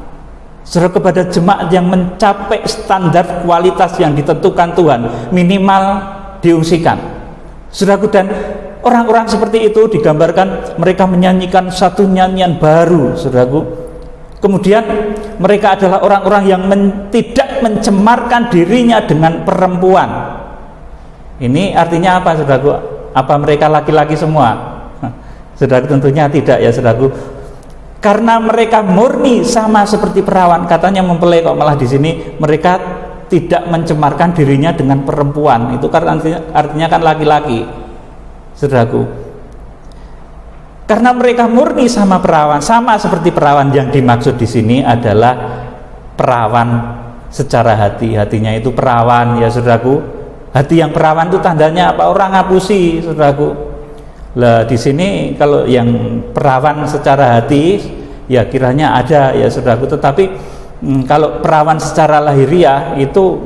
Saudara, kepada jemaat yang mencapai standar kualitas yang ditentukan Tuhan, minimal diungsikan. Saudaraku, dan orang-orang seperti itu digambarkan mereka menyanyikan satu nyanyian baru, saudaraku. Kemudian mereka adalah orang-orang yang tidak mencemarkan dirinya dengan perempuan. Ini artinya apa, saudaraku? Apa mereka laki-laki semua? Saudaraku, tentunya tidak ya, saudaraku. Karena mereka murni sama seperti perawan. Katanya mempelai, kok malah di sini mereka tidak mencemarkan dirinya dengan perempuan. Itu karena artinya kan laki-laki, saudaraku. Karena mereka murni sama perawan, sama seperti perawan. Yang dimaksud di sini adalah perawan secara hati. Hatinya itu perawan ya, saudaraku. Hati yang perawan itu tandanya apa? Orang ngapusi, saudaraku. Lah di sini kalau yang perawan secara hati ya kiranya ada ya, saudaraku. Tetapi kalau perawan secara lahiriah itu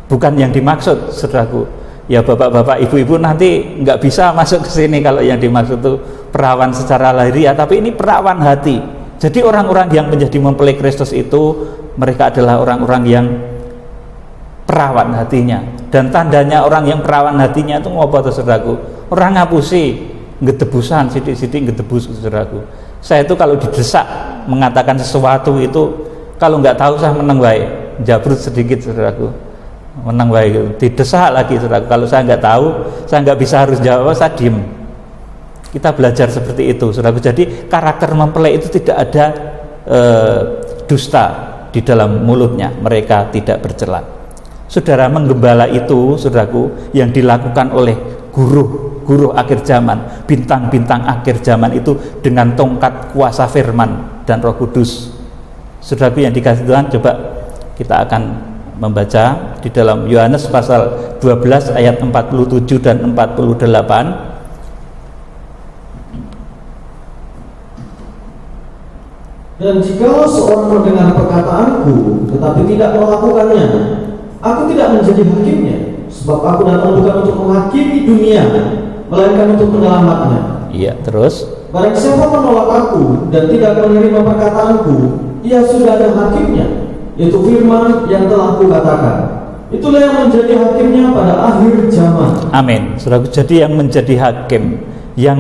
bukan yang dimaksud, saudaraku. Ya bapak-bapak, ibu-ibu nanti nggak bisa masuk ke sini kalau yang dimaksud itu perawan secara lahiriah, tapi ini perawan hati. Jadi orang-orang yang menjadi mempelai Kristus itu mereka adalah orang-orang yang perawan hatinya. Dan tandanya orang yang perawan hatinya itu ngopo tuh, saudaraku? Orang ngapusi, ngedebusan, sidik-sidik ngedebus, saudaraku. Saya itu kalau didesak mengatakan sesuatu itu, kalau nggak tahu saya meneng wae, jabrut sedikit, saudaraku. Menang baik, didesak lagi, saudara. Kalau saya nggak tahu, saya nggak bisa harus jawab, saya diem. Kita belajar seperti itu, saudara. Jadi karakter mempelai itu tidak ada dusta di dalam mulutnya, mereka tidak bercela. Saudara, menggembala itu, saudaraku, yang dilakukan oleh guru akhir zaman, bintang-bintang akhir zaman itu dengan tongkat kuasa firman dan Roh Kudus. Saudaraku yang dikasih Tuhan, coba kita akan membaca di dalam Yohanes pasal 12 ayat 47 dan 48. Dan jikalau seorang mendengar perkataanku tetapi tidak melakukannya, aku tidak menjadi hakimnya, sebab aku datang bukan untuk menghakimi dunia, melainkan untuk menyelamatnya. Iya, terus barang siapa menolak aku dan tidak menerima perkataanku, ia sudah ada hakimnya, yaitu firman yang telah kukatakan. Itulah yang menjadi hakimnya pada akhir zaman. Amin. Saudaraku, jadi yang menjadi hakim, yang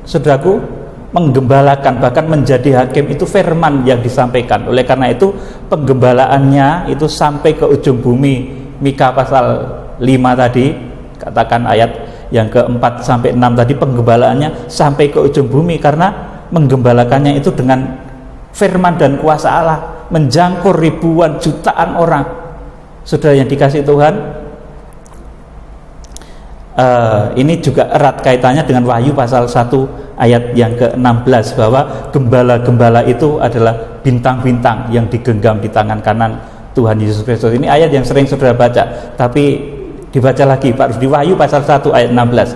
saudaraku menggembalakan, bahkan menjadi hakim itu firman yang disampaikan. Oleh karena itu penggembalaannya itu sampai ke ujung bumi. Mika pasal 5 tadi katakan ayat yang ke-4 sampai 6 tadi, penggembalaannya sampai ke ujung bumi karena menggembalakannya itu dengan firman dan kuasa Allah, menjangkau ribuan jutaan orang. Saudara yang dikasih Tuhan, ini juga erat kaitannya dengan Wahyu pasal 1 ayat yang ke-16, bahwa gembala-gembala itu adalah bintang-bintang yang digenggam di tangan kanan Tuhan Yesus Kristus. Ini ayat yang sering saudara baca, tapi dibaca lagi Pak, di Wahyu pasal 1 ayat 16.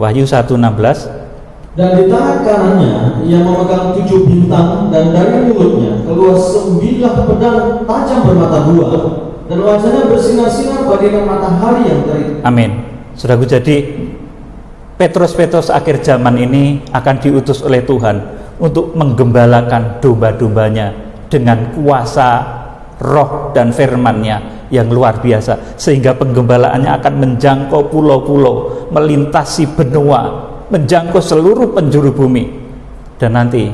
Wahyu 1:16. Dan di tangan kanannya ia memegang 7 bintang, dan dari mulutnya keluar 9 pedang tajam bermata 2, dan wajahnya bersinar-sinar bagaikan matahari yang terik. Amin. Saudaraku, jadi Petrus akhir zaman ini akan diutus oleh Tuhan untuk menggembalakan domba-dombanya dengan kuasa roh dan firman-Nya yang luar biasa, sehingga penggembalaannya akan menjangkau pulau-pulau, melintasi benua, menjangkau seluruh penjuru bumi, dan nanti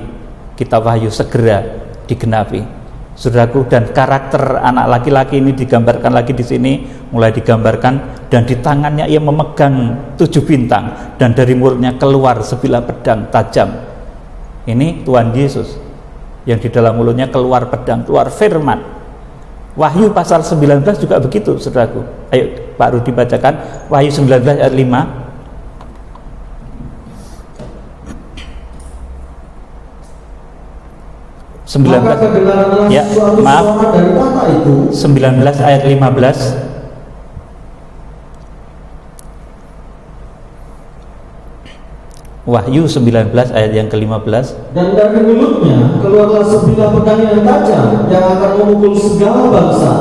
kitab Wahyu segera digenapi. Saudaraku, dan karakter anak laki-laki ini digambarkan lagi di sini, mulai digambarkan, dan di tangannya ia memegang 7 bintang, dan dari mulutnya keluar 9 pedang tajam. Ini Tuhan Yesus yang di dalam mulutnya keluar pedang, keluar firman. Wahyu pasal 19 juga begitu, saudaraku. Ayo Pak Rudi bacakan Wahyu 19 ayat 5. Maka kedengaranlah ya, suatu maaf, suara dari tahta itu 19 ayat 15. Wahyu 19 ayat yang ke-15. Dan dari mulutnya keluarlah sebilah pedang yang tajam yang akan memukul segala bangsa.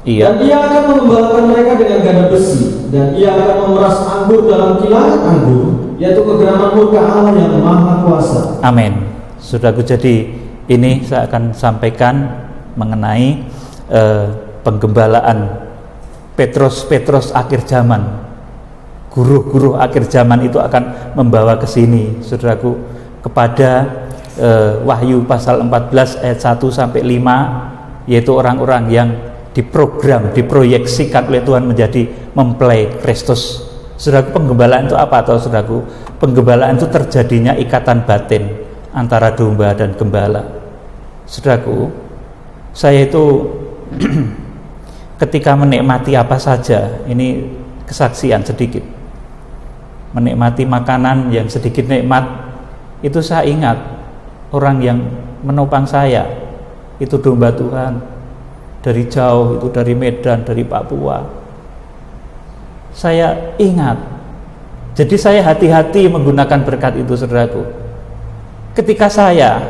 Iya. Dan ia akan mengembalakan mereka dengan gada besi, dan ia akan memeras anggur dalam kilangan anggur, yaitu kegeraman murka Allah yang maha kuasa. Amin. Saudaraku, jadi ini saya akan sampaikan mengenai penggembalaan Petrus akhir zaman. Guru-guru akhir zaman itu akan membawa ke sini, saudaraku, kepada Wahyu pasal 14 ayat 1 sampai 5, yaitu orang-orang yang diprogram, diproyeksikan oleh Tuhan menjadi mempelai Kristus. Saudaraku, penggembalaan itu apa atau saudaraku? Penggembalaan itu terjadinya ikatan batin antara domba dan gembala. Saudaraku, saya itu ketika menikmati apa saja, ini kesaksian sedikit, menikmati makanan yang sedikit nikmat, itu saya ingat orang yang menopang saya itu domba Tuhan dari jauh, itu dari Medan, dari Papua. Saya ingat, jadi saya hati-hati menggunakan berkat itu, saudaraku. Ketika saya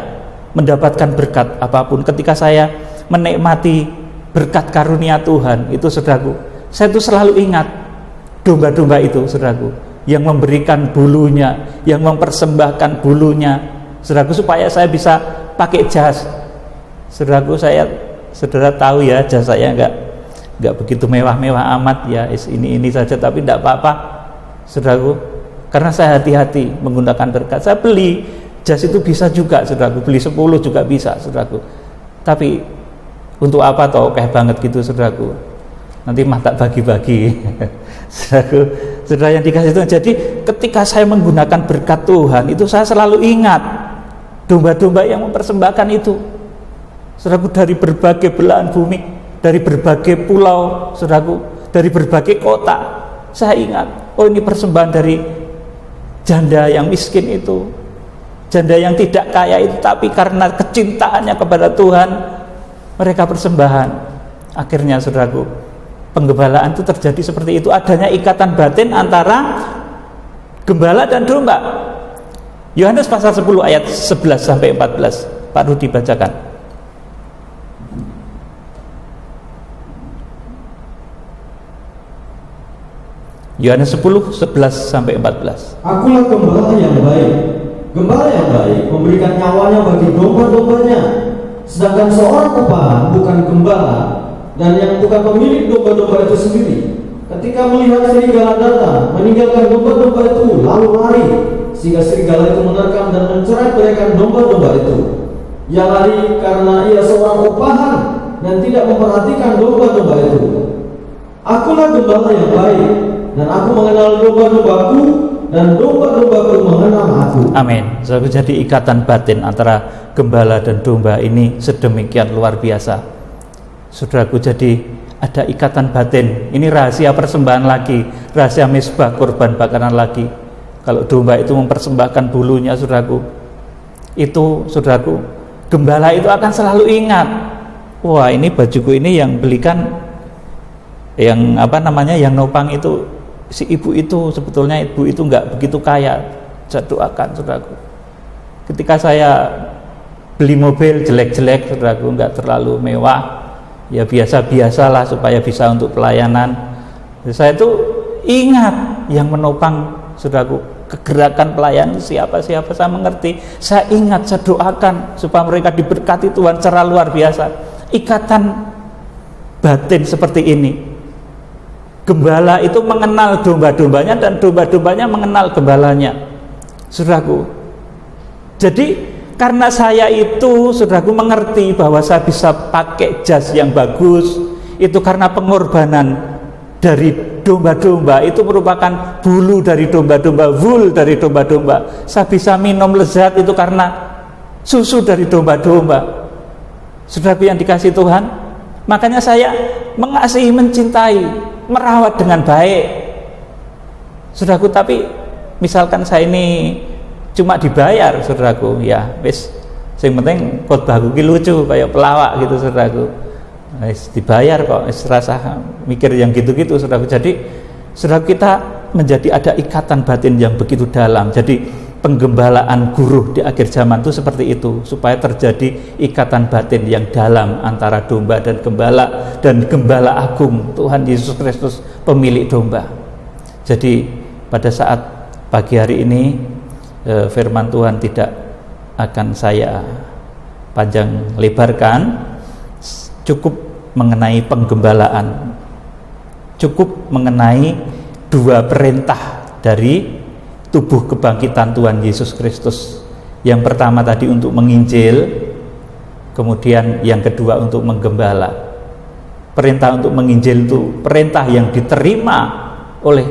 mendapatkan berkat apapun, ketika saya menikmati berkat karunia Tuhan itu, saudaraku, saya itu selalu ingat domba-domba itu, saudaraku, yang memberikan bulunya, yang mempersembahkan bulunya, saudaraku, supaya saya bisa pakai jas. Saudaraku, saudara tahu ya, jas saya enggak begitu mewah-mewah amat ya, ini saja, tapi tidak apa-apa, saudaraku, karena saya hati-hati menggunakan berkat. Saya beli jas itu bisa juga, saudaraku, beli 10 juga bisa, saudaraku. Tapi untuk apa toh kayak banget gitu, saudaraku? Nanti mah tak bagi-bagi. Saudaraku, saudara yang dikasih Tuhan. Jadi ketika saya menggunakan berkat Tuhan itu, saya selalu ingat domba-domba yang mempersembahkan itu, saudaraku, dari berbagai belahan bumi, dari berbagai pulau, saudaraku, dari berbagai kota. Saya ingat, oh ini persembahan dari janda yang miskin itu, janda yang tidak kaya itu, tapi karena kecintaannya kepada Tuhan mereka persembahan. Akhirnya, saudaraku, penggembalaan itu terjadi seperti itu, adanya ikatan batin antara gembala dan domba. Yohanes pasal 10 ayat 11 sampai 14. Pak Rudi bacakan. Yohanes 10 11 sampai 14. Akulah gembala yang baik. Gembala yang baik memberikan nyawanya bagi domba-dombanya. Sedangkan seorang upahan bukan gembala dan yang bukan pemilik domba-domba itu sendiri, ketika melihat serigala datang, meninggalkan domba-domba itu lalu lari, sehingga serigala itu menerkam dan mencerai-beraikan domba-domba itu. Ia lari karena ia seorang upahan dan tidak memperhatikan domba-domba itu. Akulah gembala yang baik, dan aku mengenal domba-dombaku, dan domba-dombaku mengenal aku. Amin. Jadi ikatan batin antara gembala dan domba ini sedemikian luar biasa, saudaraku. Jadi ada ikatan batin. Ini rahasia persembahan lagi, rahasia mezbah korban bakaran lagi. Kalau domba itu mempersembahkan bulunya, saudaraku, itu, saudaraku, gembala itu akan selalu ingat, wah ini bajuku ini yang belikan, yang yang nopang itu si ibu itu, sebetulnya ibu itu enggak begitu kaya. Saya doakan, saudaraku, ketika saya beli mobil jelek-jelek, saudaraku, enggak terlalu mewah, ya biasa-biasalah supaya bisa untuk pelayanan. Saya itu ingat yang menopang, saudaraku, kegerakan pelayan siapa saya mengerti, saya ingat, saya doakan supaya mereka diberkati Tuhan secara luar biasa. Ikatan batin seperti ini. Gembala itu mengenal domba-dombanya dan domba-dombanya mengenal gembalanya, saudaraku. Jadi karena saya itu, saudaraku, mengerti bahwa saya bisa pakai jas yang bagus, itu karena pengorbanan dari domba-domba, itu merupakan bulu dari domba-domba, wool dari domba-domba. Saya bisa minum lezat itu karena susu dari domba-domba, saudaraku yang dikasih Tuhan. Makanya saya mengasihi, mencintai merawat dengan baik. Saudaraku, tapi misalkan saya ini cuma dibayar, saudaraku, ya wis, yang penting khotbahku ki lucu kayak pelawak gitu, saudaraku. Wis dibayar kok, wis rasa mikir yang gitu-gitu, saudaraku. Jadi saudaraku, kita menjadi ada ikatan batin yang begitu dalam. Jadi penggembalaan guru di akhir zaman itu seperti itu, supaya terjadi ikatan batin yang dalam antara domba dan gembala agung Tuhan Yesus Kristus, pemilik domba. Jadi pada saat pagi hari ini firman Tuhan tidak akan saya panjang lebarkan, cukup mengenai penggembalaan, cukup mengenai dua perintah dari tubuh kebangkitan Tuhan Yesus Kristus. Yang pertama tadi untuk menginjil, kemudian yang kedua untuk menggembala. Perintah untuk menginjil itu perintah yang diterima oleh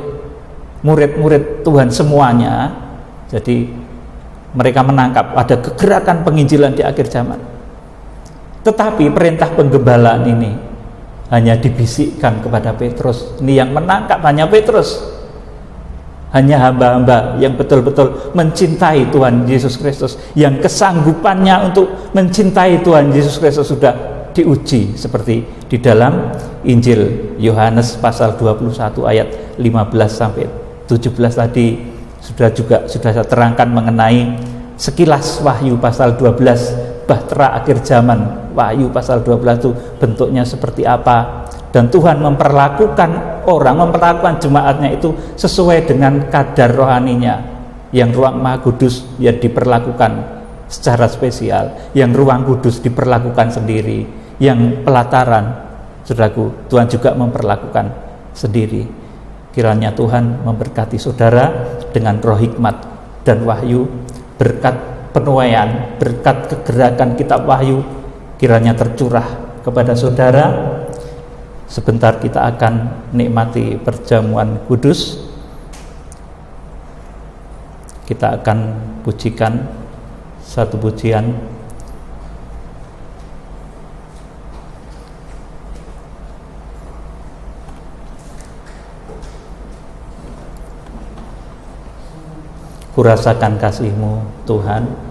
murid-murid Tuhan semuanya. Jadi mereka menangkap ada kegerakan penginjilan di akhir zaman. Tetapi perintah penggembalaan ini hanya dibisikkan kepada Petrus. Ini yang menangkap hanya Petrus. Hanya hamba-hamba yang betul-betul mencintai Tuhan Yesus Kristus, yang kesanggupannya untuk mencintai Tuhan Yesus Kristus sudah diuji, seperti di dalam Injil Yohanes pasal 21 ayat 15 sampai 17 tadi sudah saya terangkan mengenai sekilas Wahyu pasal 12, bahtera akhir zaman. Wahyu pasal 12 itu bentuknya seperti apa, dan Tuhan memperlakukan jemaatnya itu sesuai dengan kadar rohaninya. Yang ruang Maha Kudus ya diperlakukan secara spesial, yang ruang kudus diperlakukan sendiri, yang pelataran, saudaraku, Tuhan juga memperlakukan sendiri. Kiranya Tuhan memberkati saudara dengan roh hikmat dan wahyu, berkat penuaian, berkat kegerakan kitab Wahyu kiranya tercurah kepada saudara. Sebentar kita akan nikmati perjamuan kudus. Kita akan pujikan satu pujian. Kurasakan kasih-Mu Tuhan.